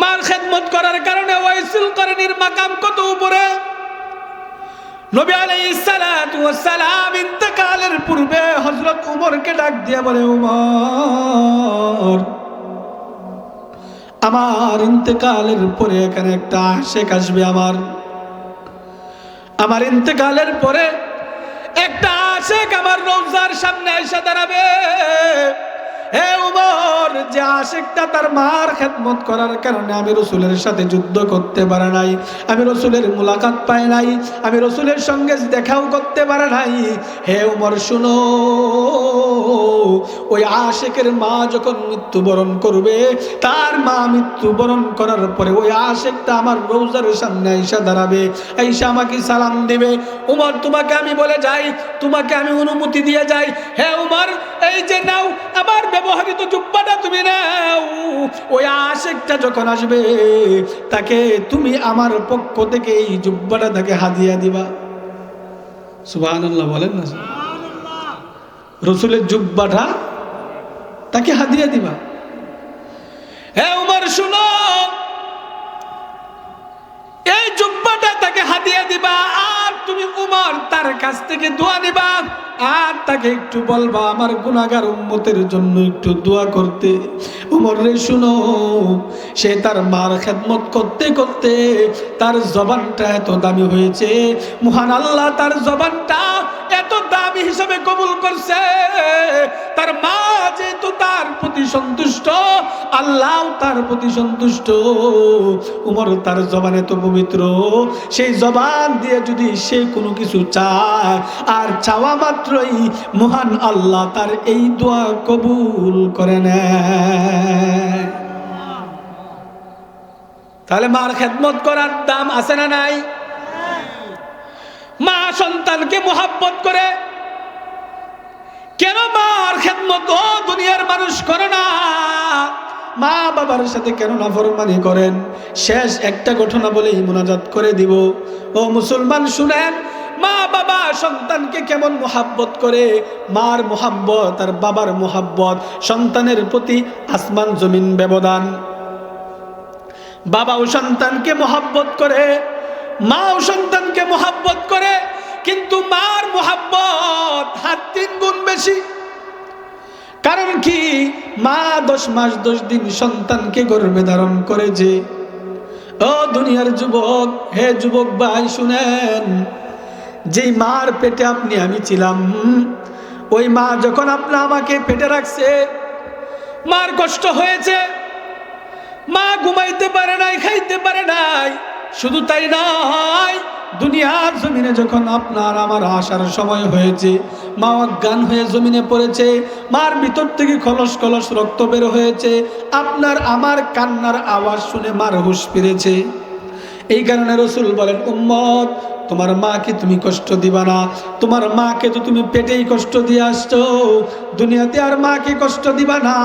মার খেদমত করার কারণে ওয়াইসুল করনির মাকাম কত উপরে। নবী আলাইহিস সালাতু ওয়াস সালাম ইন্তেকালের পূর্বে হযরত উমরকে ডাক দিয়ে বলে, উমর, আমার ইন্তেকালের পরে এখানে একটা আশিক আসবে, আমার ইন্তেকালের পরে একটা আশিক আমার রওজার সামনে এসে দাঁড়াবে। হে উমর, যে আশিকটা তার মার খেদমত করার কারণে আমি রসুলের সাথে যুদ্ধ করতে পারে নাই, আমি রসুলের মুলাকাত পাই নাই, আমি রসুলের সঙ্গে দেখাও করতে পারে নাই। হে উমর শুনো, ওই আশিকের মা যখন মৃত্যুবরণ করবে, তার মা মৃত্যুবরণ করার পরে ওই আশিকটা আমার রওজার সামনে আইসা দাঁড়াবে, আইসা আমাকে সালাম দিবে। উমর, তোমাকে আমি বলে যাই, তোমাকে আমি অনুমতি দিয়ে যাই। হে উমর, এই যে নাও আমার ব্যবহৃত জুব্বাটা তুমি নাও, ওই আশিকটা যখন আসবে তাকে তুমি আমার পক্ষ থেকে এই জুব্বাটা তাকে হাদিয়া দিবা। সুবহানাল্লাহ বলেন না? রসুলের জুব্বাটা তাকে হাদিয়া দিবা। হে উমর শুনো, এই জুব্বাটা তাকে হাদিয়া দিবা, আর তুমি উমর তার কাছ থেকে দোয়া নিবা, আর তাকে একটু বলবা আমার গুনাহগার উম্মতের জন্য একটু দোয়া করতে। উমর রে শুনো, সে তার মার খেদমত করতে করতে তার জবানটা এত দামি হয়েছে, মহান আল্লাহ তার জবানটা এত দামি হিসাবে কবুল করছে। তার মা যেহেতু তার প্রতি সন্তুষ্ট, আল্লাহ তার প্রতি সন্তুষ্ট। উমর তার জবান এত পবিত্র, সেই জবান দিয়ে যদি সে কোনো কিছু চায়, আর চাওয়া মাত্রই মহান আল্লাহ তার এই দোয়া কবুল করে নেয়। তাহলে মার খেদমত করার দাম আছে না নাই? মা সন্তানকে মুহাব্বত করে, কেন মার খেদমত ও দুনিয়ার মানুষ করে না? মা বাবার সাথে কেন নাফরমানি করেন? শেষ একটা ঘটনা বলেই মুনাজাত করে দিব। ও মুসলমান শুনেন, মা বাবা সন্তানকে কেমন মুহাব্বত করে। মার মুহাব্বত আর বাবার মুহাব্বত, সন্তানের প্রতি আসমান জমিন ব্যবধান। বাবাও সন্তানকে মুহাব্বত করে, মাও সন্তানকে মুহাব্বত করে, কিন্তু মার মুহাব্বত 3 গুণ বেশি। কারণ কি? মা 10 মাস 10 দিন সন্তানকে গর্ভে ধারণ করেছে। ও দুনিয়ার যুবক, হে যুবক ভাই শুনেন, যেই মার পেটে আমি ছিলাম, ওই মা যখন আমাকে পেটে রাখছে, মার কষ্ট হয়েছে, মা ঘুমাইতে পারে নাই, খাইতে পারে নাই। শুধু তাই নয়, দুনিয়ার জমিনে যখন আপনার আমার আসার সময় হয়েছে, মা অজ্ঞান হয়ে জমিনে পড়েছে, মার ভিতর থেকে খলস খলস রক্ত বের হয়েছে, আপনার আমার কান্নার আওয়াজ শুনে মার হুঁশ ফিরেছে। এই কারণে রাসূল বলেন, উম্মত, তোমার মাকে তুমি কষ্ট দিবা না। তোমার মাকে তো তুমি পেটেই কষ্ট দিয়ে আসছো, দুনিয়াতে আর মাকে কষ্ট দিবা না।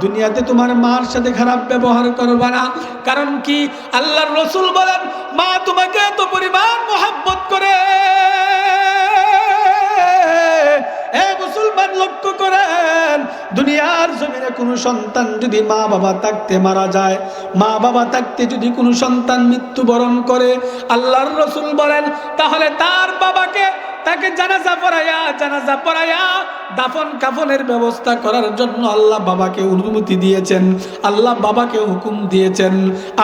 দুনিয়াতে তোমার মার সাথে খারাপ ব্যবহার করবা না। কারণ কি? আল্লাহর রাসূল বলেন, মা তোমাকে এত পরিমাণ মুহাব্বত করে, মুসলমান লক্ষ্য করেন, দুনিয়ার জমিনে কোনো সন্তান যদি মা বাবা থাকতে মারা যায়, মা বাবা থাকতে যদি কোনো সন্তান মৃত্যুবরণ করে, আল্লাহর রাসূল বলেন তাহলে তার বাবাকে তাকে জানাজা পড়ায়া দাফন কাফনের ব্যবস্থা করার জন্য আল্লাহ বাবাকে অনুমতি দিয়েছেন, আল্লাহ বাবাকে হুকুম দিয়েছেন।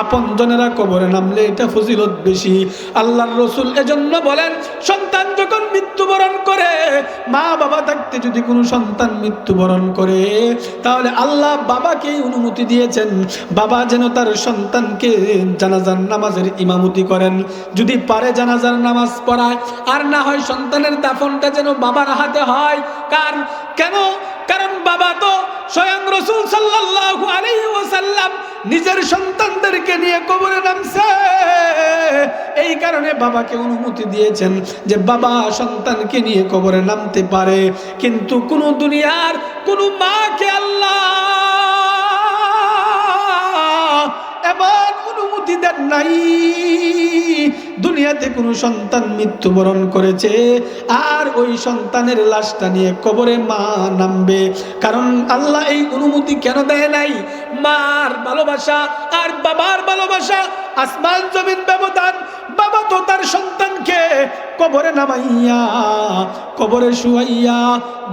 আপনজনেরা কবরে নামলে এটা ফজিলত বেশি। আল্লাহর রাসূল এজন্য বলেন, সন্তান যখন মৃত্যুবরণ করে, মা বাবা থাকতে যদি কোনো সন্তান মৃত্যুবরণ করে, তাহলে আল্লাহ বাবাকে অনুমতি দিয়েছেন বাবা যেন তার সন্তানকে জানাজার নামাজের ইমামতি করেন, যদি পারে জানাজার নামাজ পড়ায়, আর না হয় সন্তানের দাফনটা যেন বাবার হাতে হয়। কারণ বাবা তো স্বয়ং রাসূল সাল্লাল্লাহু আলাইহি ওয়াসাল্লাম নিজের সন্তানদেরকে নিয়ে কবরে নামছে। এই কারণে বাবাকে অনুমতি দিয়েছেন যে বাবা সন্তানকে নিয়ে কবরে নামতে পারে। কিন্তু কোন দুনিয়ার কোন মাকে আল্লাহ এমন অনুমতি দেন নাই। দুনিয়াতে কোনো সন্তান মৃত্যুবরণ করেছে আর ওই সন্তানের লাশটা নিয়ে কবরে মা নামবে, কারণ আল্লাহ এই অনুমতি কেন দেয় নাই? মার ভালোবাসা আর বাবার ভালোবাসা আসমান জমিন ব্যবধান। বাবা তো তার সন্তানকে কবরে নামাইয়া কবরে শুয়াইয়া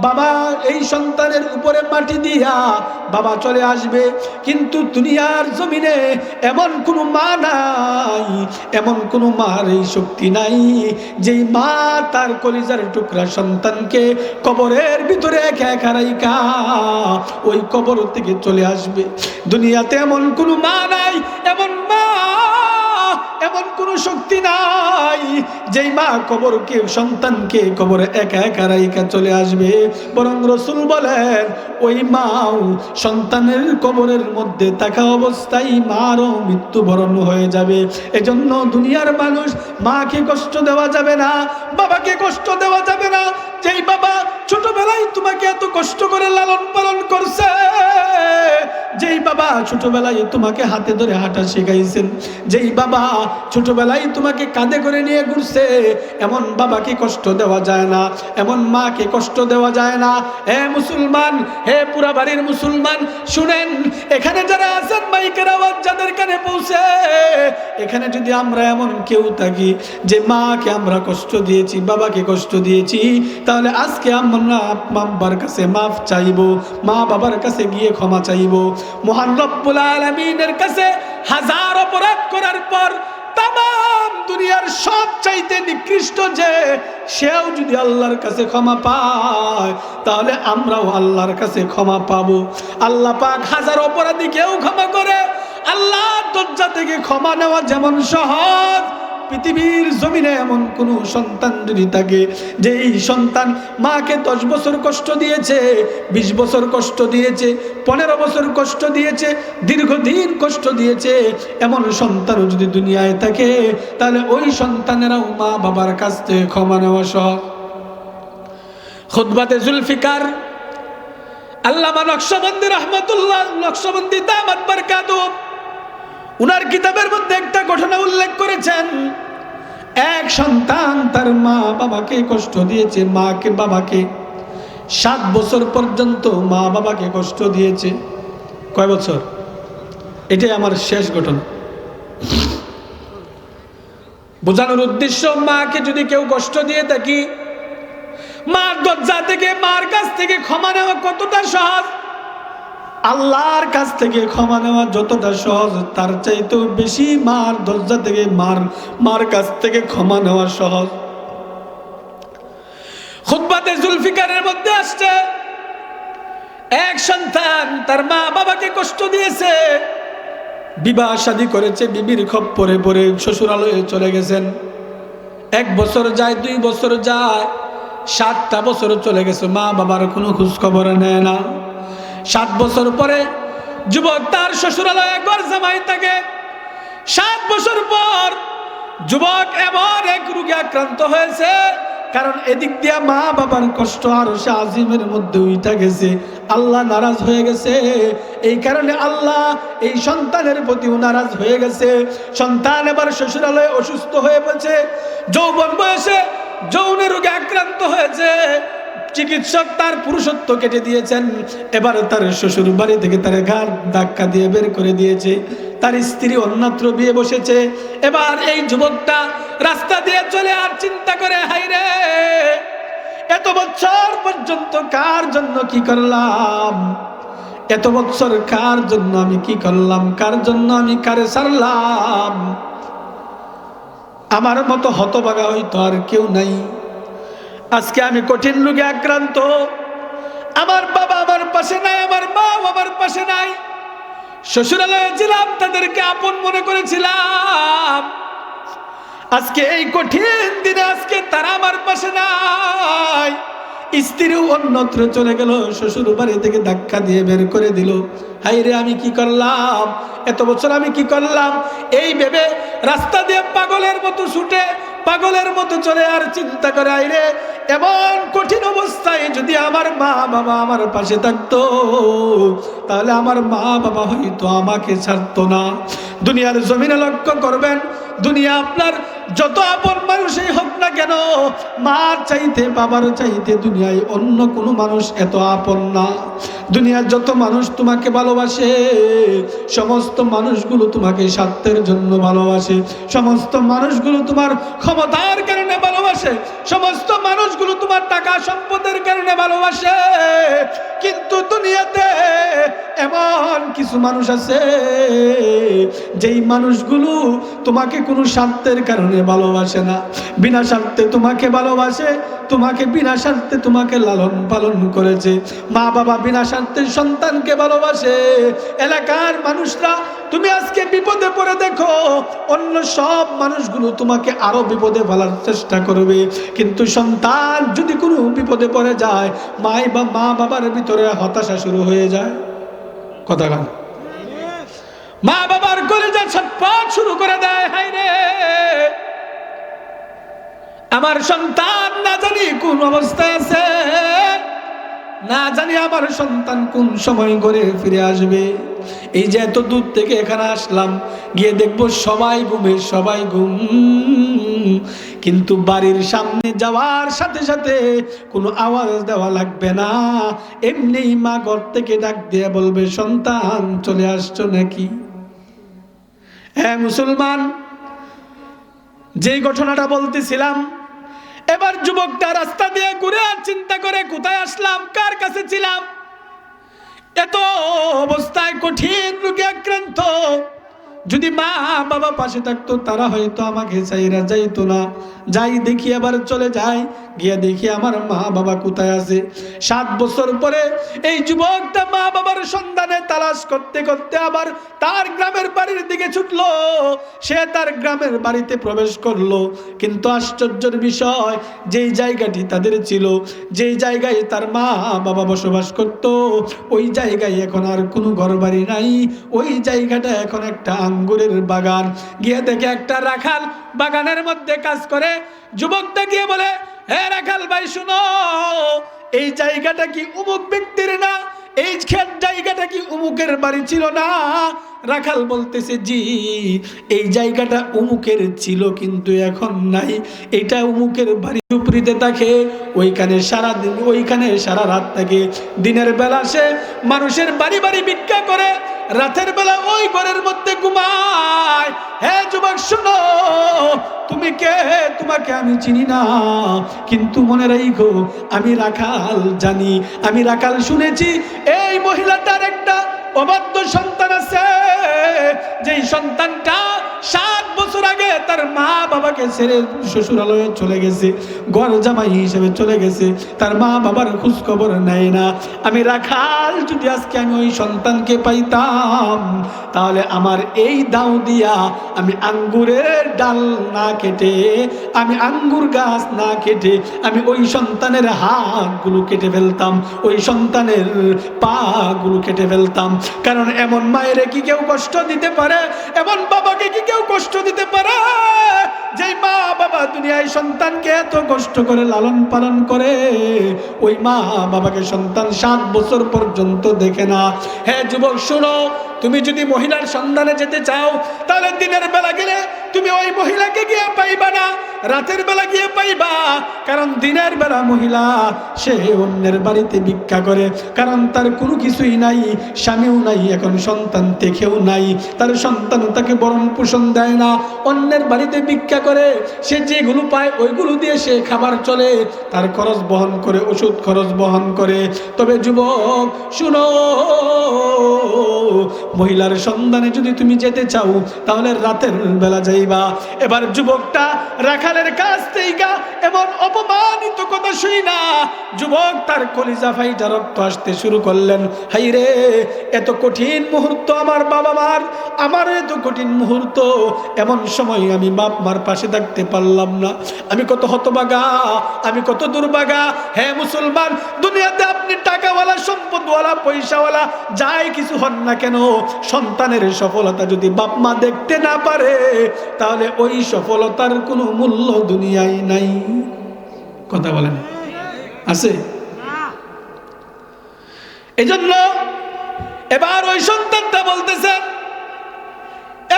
বাবা এই সন্তানের উপরে মাটি দিয়া বাবা চলে আসবে। কিন্তু দুনিয়ার জমিনে এমন কোনো মা নাই, এমন কোনো মার এই শক্তি নাই যেই মা তার কলিজার টুকরা সন্তানকে কবরের ভিতরে একা একা রাইখা ওই কবর থেকে চলে আসবে। দুনিয়াতে এমন কোনো মা নাই, এমন কোনো শক্তি নাই যেই মা কবরকে সন্তানকে কবরে একা একা রাইখা চলে আসবে। বরং রাসূল বলেন ওই মাও সন্তানের কবরের মধ্যে থাকা অবস্থায় মারও মৃত্যুবরণ হয়ে যাবে। এজন্য দুনিয়ার মানুষ মাকে কষ্ট দেওয়া যাবে না, বাবাকে কষ্ট দেওয়া যাবে না। যেই বাবা ছোটবেলায় তোমাকে এত কষ্ট করে লালন পালন করছে, যেই বাবা ছোটবেলায় তোমাকে হাতে ধরে হাঁটা শিখাইছেন, যেই বাবা ছোটবেলায় তোমাকে কাঁধে করে নিয়ে ঘুরছে, এমন বাবাকে কষ্ট দেওয়া যায় না, এমন মাকে কষ্ট দেওয়া যায় না। হে মুসলমান, হে পুরা বাড়ির মুসলমান, শুনেন, এখানে যারা আছেন মাইকের আওয়াজ যাদের কানে পৌঁছে, এখানে যদি আমরা এমন কেউ থাকি যে মাকে আমরা কষ্ট দিয়েছি, বাবাকে কষ্ট দিয়েছি, তাহলে আজকে আমরা বাবার কাছে মাফ চাইবো, মা বাবার কাছে গিয়ে ক্ষমা চাইবো। মহান রব্বুল আলামিনের কাছে হাজার অপরাধ করার পর তামাম দুনিয়ার সব চাইতে নিকৃষ্ট যে সেও যদি আল্লাহর কাছে ক্ষমা পায়, তাহলে আমরাও আল্লাহর কাছে ক্ষমা পাবো। আল্লাহ পাক হাজার অপরাধীকেও ক্ষমা করে। আল্লাহর দরজা থেকে ক্ষমা নেওয়া যেমন সহজ, পৃথিবীর জমিনে এমন কোন সন্তান যদি থাকে যে এই সন্তান মাকে 10 বছর কষ্ট দিয়েছে, 20 বছর কষ্ট দিয়েছে, 15 বছর কষ্ট দিয়েছে, দীর্ঘদিন কষ্ট দিয়েছে, এমন সন্তানও যদি দুনিয়ায় থাকে, তাহলে ওই সন্তানেরাও মা বাবার কাছ থেকে ক্ষমা নেওয়া সহজ। খুতবাতে জুলফিকার আল্লামা নকশবন্দি রহমতুল্লাহ নকশবন্দি দামাত বরকাতুহু উনার কিতাবের মধ্যে একটা ঘটনা উল্লেখ করেছেন। এক সন্তান তার মা বাবাকে কষ্ট দিয়েছে, মাকে বাবাকে 7 বছর পর্যন্ত মা বাবাকে কষ্ট দিয়েছে। কয় বছর? এটাই আমার শেষ ঘটনা। বোঝানোর উদ্দেশ্য, মাকে যদি কেউ কষ্ট দিয়ে থাকি, মার দরজা থেকে মার কাছ থেকে ক্ষমা নেওয়া কতটা সহজ, আল্লাহর কাছ থেকে ক্ষমা নেওয়া যতটা সহজ, তার চাইতেও বেশি মার দরজা থেকে মার কাছ থেকে ক্ষমা নেওয়া সহজ। খুতবাতে জুলফিকারের মধ্যে আসছে, এক সন্তান তার মা বাবাকে কষ্ট দিয়েছে, বিবাহ শাদী করেছে, বিবির খপ্পরে পড়ে শ্বশুরালয়ে চলে গেছেন। 1 বছর যায়, 2 বছর যায়, 7টা বছর চলে গেছে, মা বাবার কোনো খোঁজ খবর নেয় না। 7 বছর পরে যুবক তার শ্বশুরালয়ে ঘর জামাই থাকে। 7 বছর পর যুবক এমন এক রোগে আক্রান্ত হয়েছে, কারণ এদিক দিয়ে মা বাবার কষ্ট আরশে আজিমের মধ্যে উঠে গেছে, আল্লাহ নারাজ হয়ে গেছে। এই কারণে আল্লাহ এই সন্তানের প্রতিও নারাজ হয়ে গেছে। সন্তান এবার শ্বশুরালয়ে অসুস্থ হয়ে পড়েছে, যৌবন বয়সে যৌন রোগে আক্রান্ত হয়েছে, চিকিৎসক তার পুরুষত্ব কেটে দিয়েছেন, এবার তার শ্বশুর বাড়ি থেকে তার ঘাড় ধাক্কা দিয়ে বের করে দিয়েছে, তার স্ত্রী অন্যত্র বিয়ে বসেছে। এবার এই যুবকটা রাস্তা দিয়ে চলে আর চিন্তা করে, হায়রে এত বছর পর্যন্ত কার জন্য কি করলাম, এত বছর কার জন্য আমি কি করলাম, কার জন্য আমি কারে ছাড়লাম। আমার মতো হতভাগা হয়তো আর কেউ নাই। আজকে আমি কঠিন রোগে আক্রান্ত, আমার বাবা আমার পাশে নাই, আমার মা আমার পাশে নাই। শ্বশুরালয়ে ছিলাম, তাদেরকে আপন মনে করেছিলাম। আজকে এই কঠিন দিনে আজকে তারা আমার পাশে নাই। স্ত্রীও অন্যত্র চলে গেল, শ্বশুর বাড়ি থেকে ধাক্কা দিয়ে বের করে দিল। হায়রে আমি কি করলাম, এত বছর আমি কি করলাম। এই ভেবে রাস্তা দিয়ে পাগলের মতো ছুটে, পাগলের মতো চলে আর চিন্তা করে, আইরে এমন কঠিন অবস্থায় যদি আমার মা বাবা আমার পাশে থাকতো, তাহলে আমার মা বাবা হয়তো আমাকে ছাড়তো না। দুনিয়ার জমিনে লক্ষ্য করবেন, দুনিয়া আপনার যত আপন মানুষই হোক না কেন, মার চাইতে বাবার চাইতে দুনিয়ায় অন্য কোনো মানুষ এত আপন না। দুনিয়ার যত মানুষ তোমাকে ভালোবাসে, সমস্ত মানুষগুলো তোমাকে স্বার্থের জন্য ভালোবাসে, সমস্ত মানুষগুলো তোমার ক্ষমতার কারণে ভালোবাসে, সমস্ত মানুষগুলো তোমার টাকা সম্পদের কারণে ভালোবাসে। কিন্তু দুনিয়াতে এমন কিছু মানুষ আছে, যেই মানুষগুলো তোমাকে কোনো স্বার্থের কারণে ভালোবাসে না, বিনা স্বার্থে তোমাকে ভালোবাসে, তোমাকে বিনা স্বার্থে তোমাকে লালন পালন করেছে। মা বাবা বিনা স্বার্থে সন্তানকে ভালোবাসে। এলাকার মানুষরা, তুমি আজকে বিপদে পড়ে দেখো, অন্য সব মানুষগুলো তোমাকে আরো বিপদে ফেলার চেষ্টা করবে, কিন্তু সন্তান যদি কোনো বিপদে পড়ে যায়, মা বাবার ভিতরে হতাশা শুরু হয়ে যায়। কথা গান, মা বাবার কলিজা ছটফট শুরু করে দেয়, হায়রে আমার সন্তান না জানি কোন অবস্থায় আছে, না জানি আমার সন্তান কোন সময় ঘরে ফিরে আসবে। এই যে এত দূর থেকে এখানে আসলাম, গিয়ে দেখবো সবাই ঘুমে, সবাই ঘুম, কিন্তু বাড়ির সামনে যাওয়ার সাথে সাথে কোনো আওয়াজ দেওয়া লাগবে না, এমনি মা ঘর থেকে ডাক দিয়ে বলবে, সন্তান চলে আসছো নাকি? হ্যাঁ মুসলমান, যেই ঘটনাটা বলতেছিলাম, এবার যুবকটা রাস্তা দিয়ে ঘুরে আর চিন্তা করে, কোথায় আসলাম, কার কাছে ছিলাম। এত অবস্থায় কঠিন রোগে আক্রান্ত, যদি মা বাবা পাশে থাকতো তারা হয়তো আমাকে চাইরা যাইতো না। যাই দেখি, আবার চলে যাই, গিয়ে দেখি আমার মা বাবা কোথায় আছে। 7 বছর পরে এই যুবকটা মা বাবার সন্ধানে তালাশ করতে করতে আবার তার গ্রামের বাড়ির দিকে ছুটলো। সে তার গ্রামের বাড়িতে প্রবেশ করলো, কিন্তু আশ্চর্যের বিষয়, যেই জায়গাটি তাদের ছিল, যেই জায়গায় তার মা বাবা বসবাস করত, ওই জায়গায় এখন আর কোনো ঘর বাড়ি নাই। ওই জায়গাটা এখন একটা আঙ্গুরের বাগান। গিয়ে দেখে একটা রাখাল বাগানের মধ্যে কাজ করে। যুবকটা গিয়ে বলে, হে রাখাল ভাই শুনো, এই জায়গাটা কি অমুক ব্যক্তির না? এই জায়গাটা কি অমুকের বাড়ি ছিল না? রাখাল বলতেছে, জি এই জায়গাটা অমুকের ছিল, কিন্তু এখন নাই। এটা অমুকের বাড়ি উপরিতে থাকে, ওইখানে সারাদিন, ওইখানে সারা রাত থাকে। দিনের বেলা সে মানুষের বাড়ি বাড়ি ভিক্ষা করে, রাতের বেলা ওই ঘরের মধ্যে ঘুমায়। হে যুবক শোনো, তুমি কে? তোমাকে আমি চিনি না, কিন্তু মনে রাখো আমি রাখাল জানি, আমি রাখাল শুনেছি এই মহিলাটার একটা অবাধ্য সন্তান আছে, যেই সন্তানটা 7 বছর আগে তার মা বাবাকে ছেড়ে শ্বশুরালয়ে চলে গেছে, ঘর জামাই হিসেবে চলে গেছে, তার মা বাবার খোঁজ খবর নেয় না। আমি রাখাল, যদি আজকে আমি ওই সন্তানকে পাইতাম, তাহলে আমার এই দাও দিয়া আমি আঙ্গুরের ডাল না কেটে, আমি আঙ্গুর গাছ না কেটে, আমি ওই সন্তানের হাতগুলো কেটে ফেলতাম, ওই সন্তানের পাগুলো কেটে ফেলতাম। কারণ এমন মায়েরে কি কেউ কষ্ট দিতে পারে? এমন বাবাকে কি কেউ কষ্ট দিতে পারে? যেই মা বাবা দুনিয়ায় সন্তানকে এত কষ্ট করে লালন পালন করে, ওই মা বাবাকে সন্তান 7 বছর পর্যন্ত দেখে না। হ্যাঁ যুবক শুনো, তুমি যদি মহিলার সন্ধানে যেতে চাও, তাহলে দিনের বেলা গেলে তুমি ওই মহিলাকে গিয়ে পাইবা না। রাতের বেলা গিয়ে পাইবা, কারণ দিনের বেলা মহিলা সে অন্যের বাড়িতে ভিক্ষা করে, কারণ তার কোনো কিছুই নাই, স্বামীও নাই, এখন সন্তান দেখেও নাই, তার সন্তান তাকে ভরণ পোষণ দেয় না, অন্যের বাড়িতে ভিক্ষা করে, সে যেগুলো পায় ওইগুলো দিয়ে সে খাবার চলে, তার খরচ বহন করে, ওষুধ খরচ বহন করে। তবে যুবক শুনো, মহিলার সন্ধানে যদি তুমি যেতে চাও তাহলে রাতের বেলা যাইবা। এবার যুবকটা রাখালের কাছ থেকে এমন অপমানিত কথা শুই না, যুবক তার কলিজা ফাইটা রক্ত আসতে শুরু করলেন। হাই রে, এত কঠিন মুহূর্ত আমার বাবা মার, আমার এত কঠিন মুহূর্ত, এমন সময় আমি বাপ মার পাশে থাকতে পারলাম না, আমি কত হতভাগা, আমি কত দুর্ভাগা। হে মুসলমান, দুনিয়াতে আপনি টাকাওয়ালা, সম্পদওয়ালা, পয়সাওয়ালা, যাই কিছু হন না কেন, সন্তানের সফলতা যদি বাপ মা দেখতে না পারে তাহলে ওই সফলতার কোনো মূল্য দুনিয়ায় নাই। কথা বলেন, আছে? এজন্য এবার ওই সন্তানটা বলতেছে,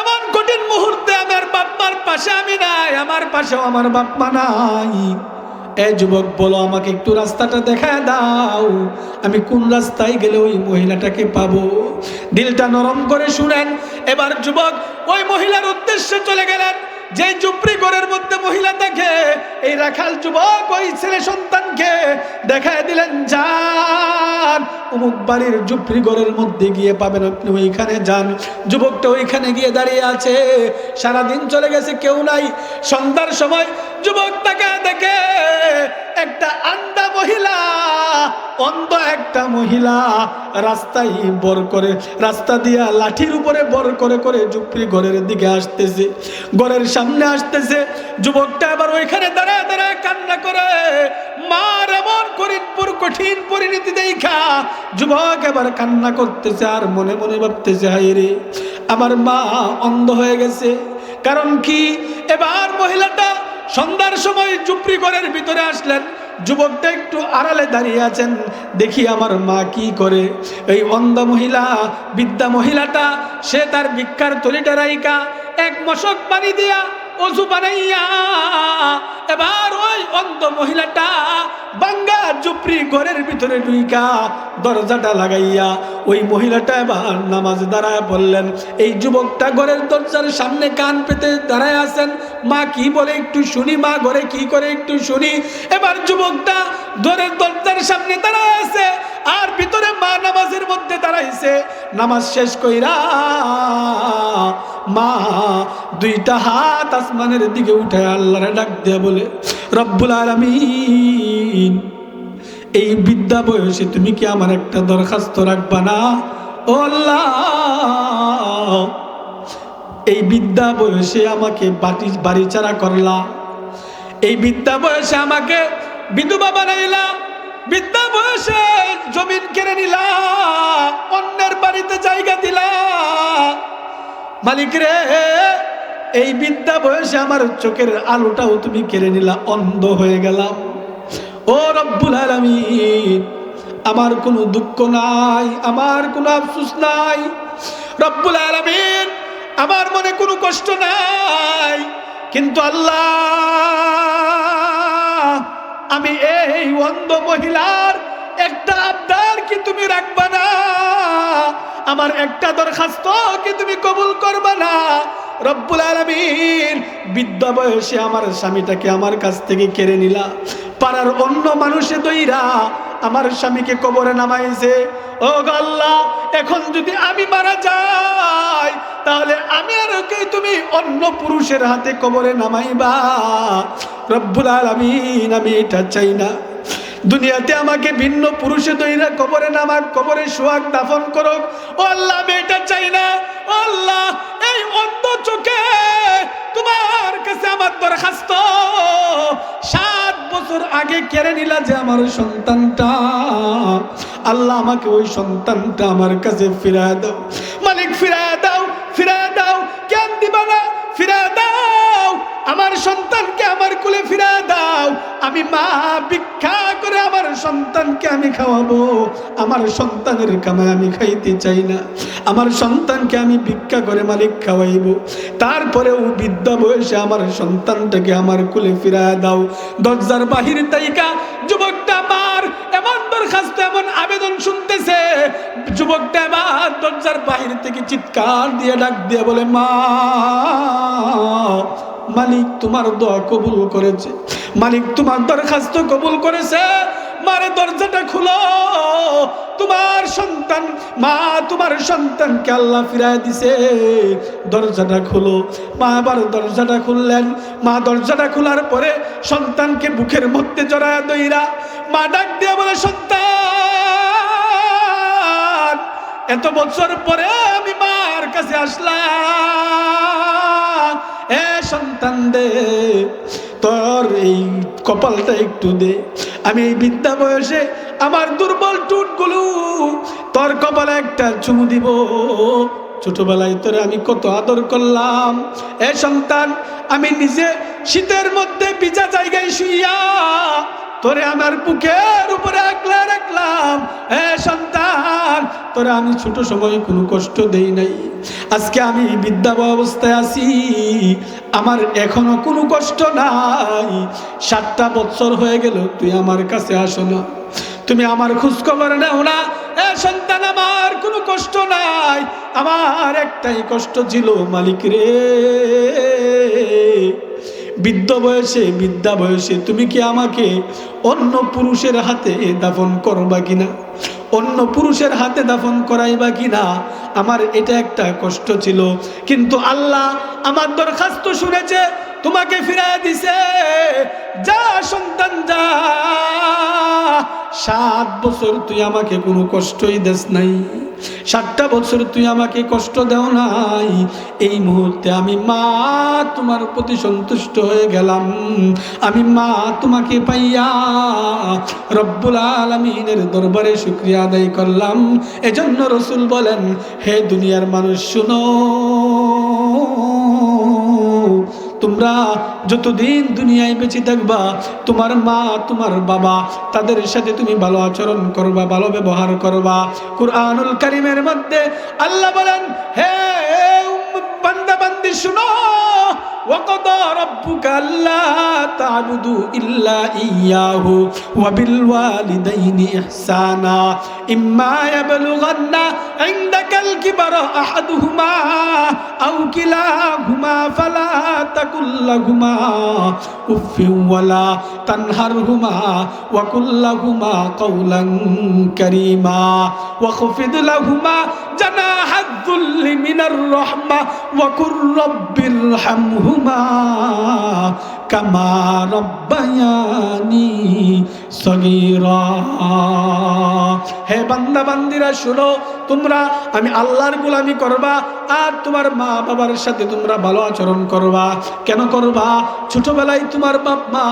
এমন কঠিন মুহূর্তে আমার বাপ মার পাশে আমি নাই, আমার পাশেও আমার বাপ মা নাই। এই যুবক বলো, আমাকে একটু রাস্তাটা দেখায় দাও, আমি কোন রাস্তায় গেলে ওই মহিলাটাকে পাবো। দিলটা নরম করে শুনেন। এবার যুবক ওই মহিলার উদ্দেশ্যে চলে গেলেন, যে ঝুপড়ি ঘরের মধ্যে মহিলা থাকে। এই রাখাল যুবক ওই ছেলে সন্তানকে দেখায় দিলেন, যান অমুক বাড়ির ঝুপড়ি ঘরের মধ্যে গিয়ে পাবেন, আপনি ওইখানে যান। যুবকটা ওইখানে গিয়ে দাঁড়িয়ে আছে, সারাদিন চলে গেছে, কেউ নাই। সন্ধ্যার সময় যুবক তাকে দেখে একটা আন্ধা মহিলা, অন্ধ একটা মহিলা রাস্তায় বর করে, রাস্তা দিয়া লাঠির উপরে বর করে করে ঝুপড়ি ঘরের দিকে আসতেছে, ঘরের সামনে আসতেছে। যুবকটা আবার ওইখানে দাঁড়ায় দাঁড়ায় কান্না করে, মার এমন কঠিন পরিণতি দেখা যুবক এবার কান্না করতেছে, আর মনে মনে ভাবতেছে, হায় রে, আমার মা অন্ধ হয়ে গেছে। কারণ কি, এবার মহিলাটা সন্ধ্যার সময় ঝুপড়ি ঘরের ভিতরে আসলেন, যুবকটা একটু আড়ালে দাঁড়িয়ে আছেন, দেখি আমার মা কি করে। এই অন্ধ মহিলা, বৃদ্ধা মহিলাটা, সে তার ভিক্ষার থলিটা রাইকা এক মশক পানি দিয়া অজু বানাইয়া এবার ওই অন্ধ মহিলাটা বাঙ্গা ঝুপড়ি ঘরের ভিতরে ঢুইকা দরজাটা লাগাইয়া ওই মহিলাটা এবার নামাজ দাঁড়ায় বললেন। এই যুবকটা ঘরের দরজার সামনে কান পেতে দাঁড়ায় আছেন, মা কি বলে একটু শুনি, মা ঘরে কি করে একটু শুনি। এবার যুবকটা ঘরের দরজার সামনে দাঁড়ায় আছে, আর ভিতরে মা নামাজের মধ্যে দাঁড়াইছে। নামাজ শেষ কইরা মা দুইটা হাত আসমানের দিকে উঠে আল্লাহরে ডাক দিয়ে বলে, রব্বুল আলামিন, এই বিদ্যা বয়সে তুমি কি আমার একটা দরখাস্ত রাখবা না? ও আল্লাহ, এই বিদ্যা বয়সে আমাকে বাড়ি ছাড়া করলা, এই বিদ্যা বয়সে আমাকে বিধবা বানাইলা, বিদ্যা বয়সে জমিন কেড়ে নিলা, অন্যের বাড়িতে জায়গা দিলা। মালিক রে, এই বিদ্যা বয়সে আমার চোখের আলোটাও তুমি কেড়ে নিলা, অন্ধ হয়ে গেলাম। ও রব্বুল আলামিন, আমার কোনো দুঃখ নাই, আমার কোনো আফসোস নাই। রব্বুল আলামিন, আমার মনে কোনো কষ্ট নাই, কিন্তু আল্লাহ, আমি এই অন্ধ মহিলার একটা আবদার কি তুমি রাখবা না? আমার একটা দরখাস্ত কি তুমি কবুল করবা না? রব্বুল আলামিন, বৃদ্ধা বয়সে আমার স্বামীটাকে আমার কাছ থেকে কেড়ে নিলা, পাড়ার অন্য মানুষে দইরা আমার স্বামীকে কবরে নামাইছে। ও আল্লাহ, এখন যদি আমি মারা যাই তাহলে আমি আর ওকে তুমি অন্য পুরুষের হাতে কবরে নামাইবা। রব্বুল আলামিন, আমি এটা চাই না। দুনিয়াতে আমাকে ভিন্ন পুরুষে দইরা কবরে নামাক, কবরে শোয়াক, দাফন করুক। ও আল্লাহ, আমি এটা চাই না। ও আল্লাহ, এই অন্ধ চোখে তোমার কাছে আমার দরখাস্ত, 7 বছর আগে কেড়ে নিলা যে আমার সন্তানটা, আল্লাহ আমাকে ওই সন্তানটা আমার কাছে ফিরায় দাও। মালিক, ফিরায় দাও, ফিরায় দাও, কেন দিবা না? ফিরায় দাও। আমার সন্তানকে আমার কোলে ফিরা দাও। আমি মা ভিক্ষা করে আমার সন্তানকে আমি খাওয়াবো। আমার সন্তানের কামাই আমি খাইতে চাই না, আমার সন্তানকে আমি ভিক্ষা করে মালিক খাওয়াইবো। তারপরেও বৃদ্ধা বয়সে আমার সন্তানটাকে আমার কোলে ফিরা দাও। দরজার বাহির তাইকা যুবকটা আমার এমন দরখাস্ত, এমন আবেদন শুনতেছে। যুবকটা এবার দরজার বাহির থেকে চিৎকার দিয়ে ডাক দিয়ে বলে, মা, মালিক তোমার দোয়া কবুল করেছে, মালিক তোমার দরখাস্ত কবুল করেছে। মারে দরজাটা খুলো, তোমার সন্তান, মা তোমার সন্তানকে আল্লাহ ফিরায় দিছে, দরজাটা খুলো। মা আবার দরজাটা খুললেন। মা দরজাটা খোলার পরে সন্তানকে বুকের মধ্যে জড়ায় দইরা মা ডাক দিয়ে বলে, সন্তান, এত বছর পরে আমি মার কাছে আসলাম, এ সন্তান দে তোর এই কপালটা একটু দে। আমি এই বৃদ্ধা বয়সে আমার দুর্বল টুটগুলো তোর কপালে একটা চুমু দিব। ছোটবেলায় তোরে আমি কত আদর করলাম। এ সন্তান, আমি নিজে শীতের মধ্যে ভিজা জায়গায় শুইয়া তোরে আমার বুকের উপরে আগলে রাখলাম। এ সন্তান, তোরে আমি ছোট সময় কোনো কষ্ট দেই নাই। আজকে আমি বৃদ্ধা অবস্থায় আছি, আমার এখনো কোনো কষ্ট নাই। 7টা বছর হয়ে গেল তুই আমার কাছে আসো না, তুমি আমার খোঁজ খবর নেও না। এ সন্তান, আমার কোনো কষ্ট নাই, আমার একটাই কষ্ট ছিল, মালিক রে, বৃদ্ধ বয়সে, বৃদ্ধা বয়সে তুমি কি আমাকে অন্য পুরুষের হাতে দাফন করবা কিনা, অন্য পুরুষের হাতে দাফন করাইবা কিনা, আমার এটা একটা কষ্ট ছিল। কিন্তু আল্লাহ আমার দরখাস্ত শুনেছে, তোমাকে ফিরায় দিছে। যা সন্তান যা, 7 বছর তুই আমাকে কোনো কষ্টই দেস নাই, 7টা বছর তুই আমাকে কষ্ট দেও নাই। এই মুহূর্তে আমি মা তোমার প্রতি সন্তুষ্ট হয়ে গেলাম। আমি মা তোমাকে পাইয়া রব্বুল আলামিনের দরবারে শুকরিয়া আদায় করলাম। এজন্য রাসূল বলেন, হে দুনিয়ার মানুষ শুনো, তোমরা যতদিন দুনিয়ায় বেঁচে থাকবা, তোমার মা, তোমার বাবা, তাদের সাথে তুমি ভালো আচরণ করবা, ভালো ব্যবহার করবা। কুরআনুল কারীমের মধ্যে আল্লাহ বলেন, হে বান্দা বান্দি শুনো, ওয়াকাদা রাব্বুকা আল্লা তা'বুদু ইল্লা ইয়্যাহু ওয়া বিল ওয়ালিদাইনি ইহসানা ইম্মা ইয়াবলুগান্না ইনদাকাল কিবারা আহাদুহুমা আও কিলাহুমা ফালা তাকুল লাহুমা উফফিন ওয়ালা তানহারহুমা ওয়া কুল লাহুমা কাওলান কারীমা ওয়া খফিদ লাহুমা জানাহাদ যুল্লি মিনার রাহমা ওয়া কুর রাব্বিরহামহুমা কামা রাব্বায়ানি সগীরা। হে বান্দা বান্দিরা শুনো, তোমরা আমি আল্লাহর গোলামি করবা আর তোমার মা বাবার সাথে তোমরা ভালো আচরণ করবা। কেন করবা? ছোটবেলায় তোমার বাপ মা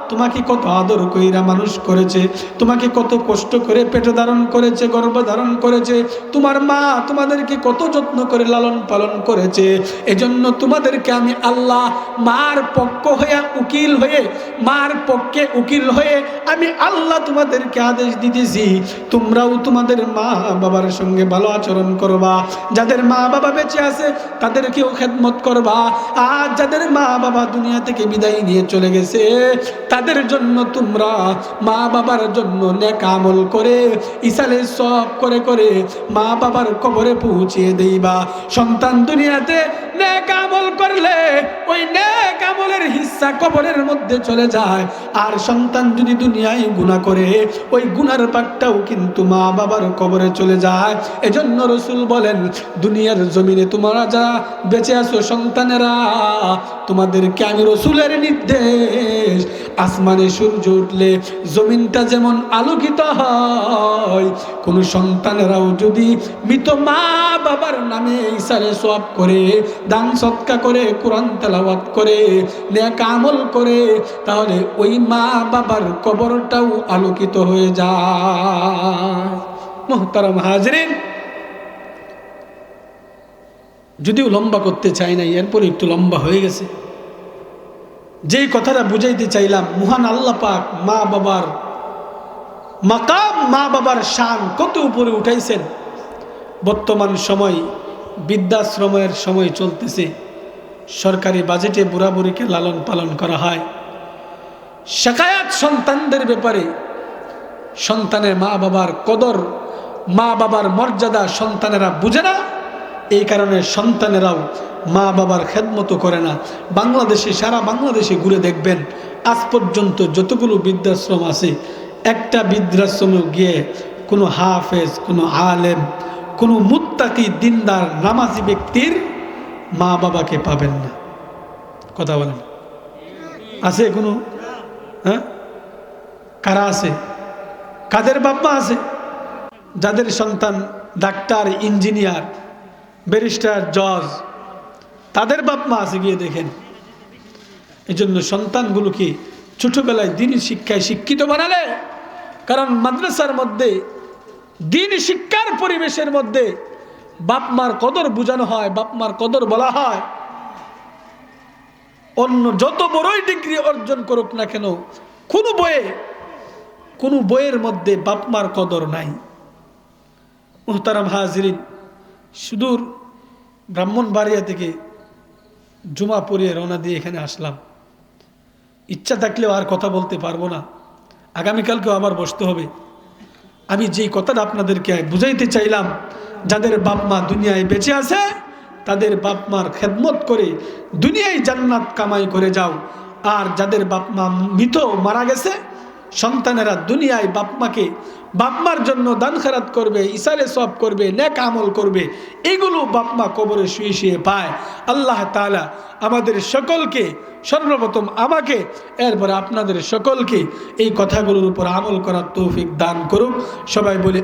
তোমাকে কত আদর কইরা মানুষ করেছে, তোমাকে কত কষ্ট করে পেটে ধারণ করেছে, গর্ভধারণ করেছে। তোমার মা তোমাদেরকে কত যত্ন করে লালন পালন করেছে। এজন্য তোমাদেরকে আমি আল্লাহ মার পক্ষ হয়ে উকিল হয়ে, মার পক্ষে উকিল হয়ে আমি আল্লাহ তোমাদেরকে আদেশ দিতেছি, তোমরাও তোমাদের মা বাবার সঙ্গে ভালো আচরণ করবা। যাদের মা বাবা বেঁচে আছে তাদেরকেও খেদমত করবা, আর যাদের মা বাবা দুনিয়া থেকে বিদায় নিয়ে চলে গেছে তাদের জন্য তোমরা মা বাবার জন্য নেক আমল করে ইসালে সব করে করে মা বাবার কবরে পৌঁছিয়ে দেইবা। সন্তান দুনিয়াতে নেক আমল করলে ওই নেক আমলের হিস্সা কবরের মধ্যে চলে যায়, আর সন্তান যদি দুনিয়ায় গুনাহ করে ওই গুনার পাকটাও কিন্তু মা বাবার কবরে চলে যায়। এজন্য রাসূল বলেন, দুনিয়ার জমিনে তোমরা যারা বেঁচে আছো সন্তানেরা, তোমাদেরকে আমি রাসূলের নির্দেশ, আসমানে সূর্য উঠলে জমিনটা যেমন আলোকিত হয়, কোন সন্তানেরাও যদি মৃত মা বাবার নামে ইসালে সওয়াব করে, দান সদকা করে, কোরআন তেলাওয়াত করে, নেক আমল করে, তাহলে ওই মা বাবার কবরটাও আলোকিত হয়ে যায়। মুহতারাম হাজরিন, যদিও লম্বা করতে চাই না, এরপর একটু লম্বা হয়ে গেছে। যেই কথাটা বুঝাইতে চাইলাম, মহান আল্লাহ পাক মা বাবার মাকাম, মা বাবার শান কত উপরে উঠাইছেন। বর্তমান সময় বৃদ্ধাশ্রমের সময় চলতেছে, সরকারি বাজেটে বুড়া বুড়িকে লালন পালন করা হয়। শাকায়াত সন্তানদের ব্যাপারে, সন্তানের মা বাবার কদর, মা বাবার মর্যাদা সন্তানেরা বুঝে না। এই কারণে সন্তানেরাও মা বাবার খেদমতো করে না। বাংলাদেশে, সারা বাংলাদেশে ঘুরে দেখবেন, আজ পর্যন্ত যতগুলো বৃদ্ধাশ্রম আছে, একটা বৃদ্ধাশ্রমে গিয়ে কোনো হাফেজ, কোনো আলেম, কোনো মুত্তাকি দিনদার নামাজি ব্যক্তির মা বাবাকে পাবেন না। কথা বলেন, আছে কোনো? হ্যাঁ, কারা আছে? কাদের বাপ মা আছে? যাদের সন্তান ডাক্তার, ইঞ্জিনিয়ার, ব্যারিস্টার, জজ, তাদের বাপ মা আছে, গিয়ে দেখেন। এই জন্য সন্তানগুলোকে ছোটবেলায় দিনই শিক্ষায় শিক্ষিত বানালে, কারণ মাদ্রাসার মধ্যে দিনই শিক্ষার পরিবেশের মধ্যে বাপ মার কদর বোঝানো হয়, বাপ মার কদর বলা হয়। অন্য যত বড়ই ডিগ্রি অর্জন করুক না কেন, কোনো বইয়ের মধ্যে বাপ মার কদর নাই। মুহতারাম হাজিরিন, সুদূর ব্রাহ্মণবাড়িয়া থেকে জুমা পড়িয়ে রওনা দিয়ে এখানে আসলাম। ইচ্ছা থাকলেও আর কথা বলতে পারবো না, আগামীকালকেও আবার বসতে হবে। আমি যেই কথাটা আপনাদেরকে বুঝাইতে চাইলাম, যাদের বাপ মা দুনিয়ায় বেঁচে আছে, তাদের বাপ মার খেদমত করে দুনিয়ায় জান্নাত কামাই করে যাও। আর যাদের বাপ মা মৃত, মারা গেছে, সন্তানেরা দুনিয়ায় বাপ মার জন্য দান খেরাত করবে, ইসালে সব করবে, নেক আমল করবে, এগুলো বাপ মা কবরে শুয়ে শুয়ে পায়। আল্লাহ তাআলা আমাদের সকলকে, সর্বপ্রথম আমাকে, এরপরে আপনাদের সকলকে এই কথাগুলোর উপর আমল করার তৌফিক দান করুক। সবাই বলে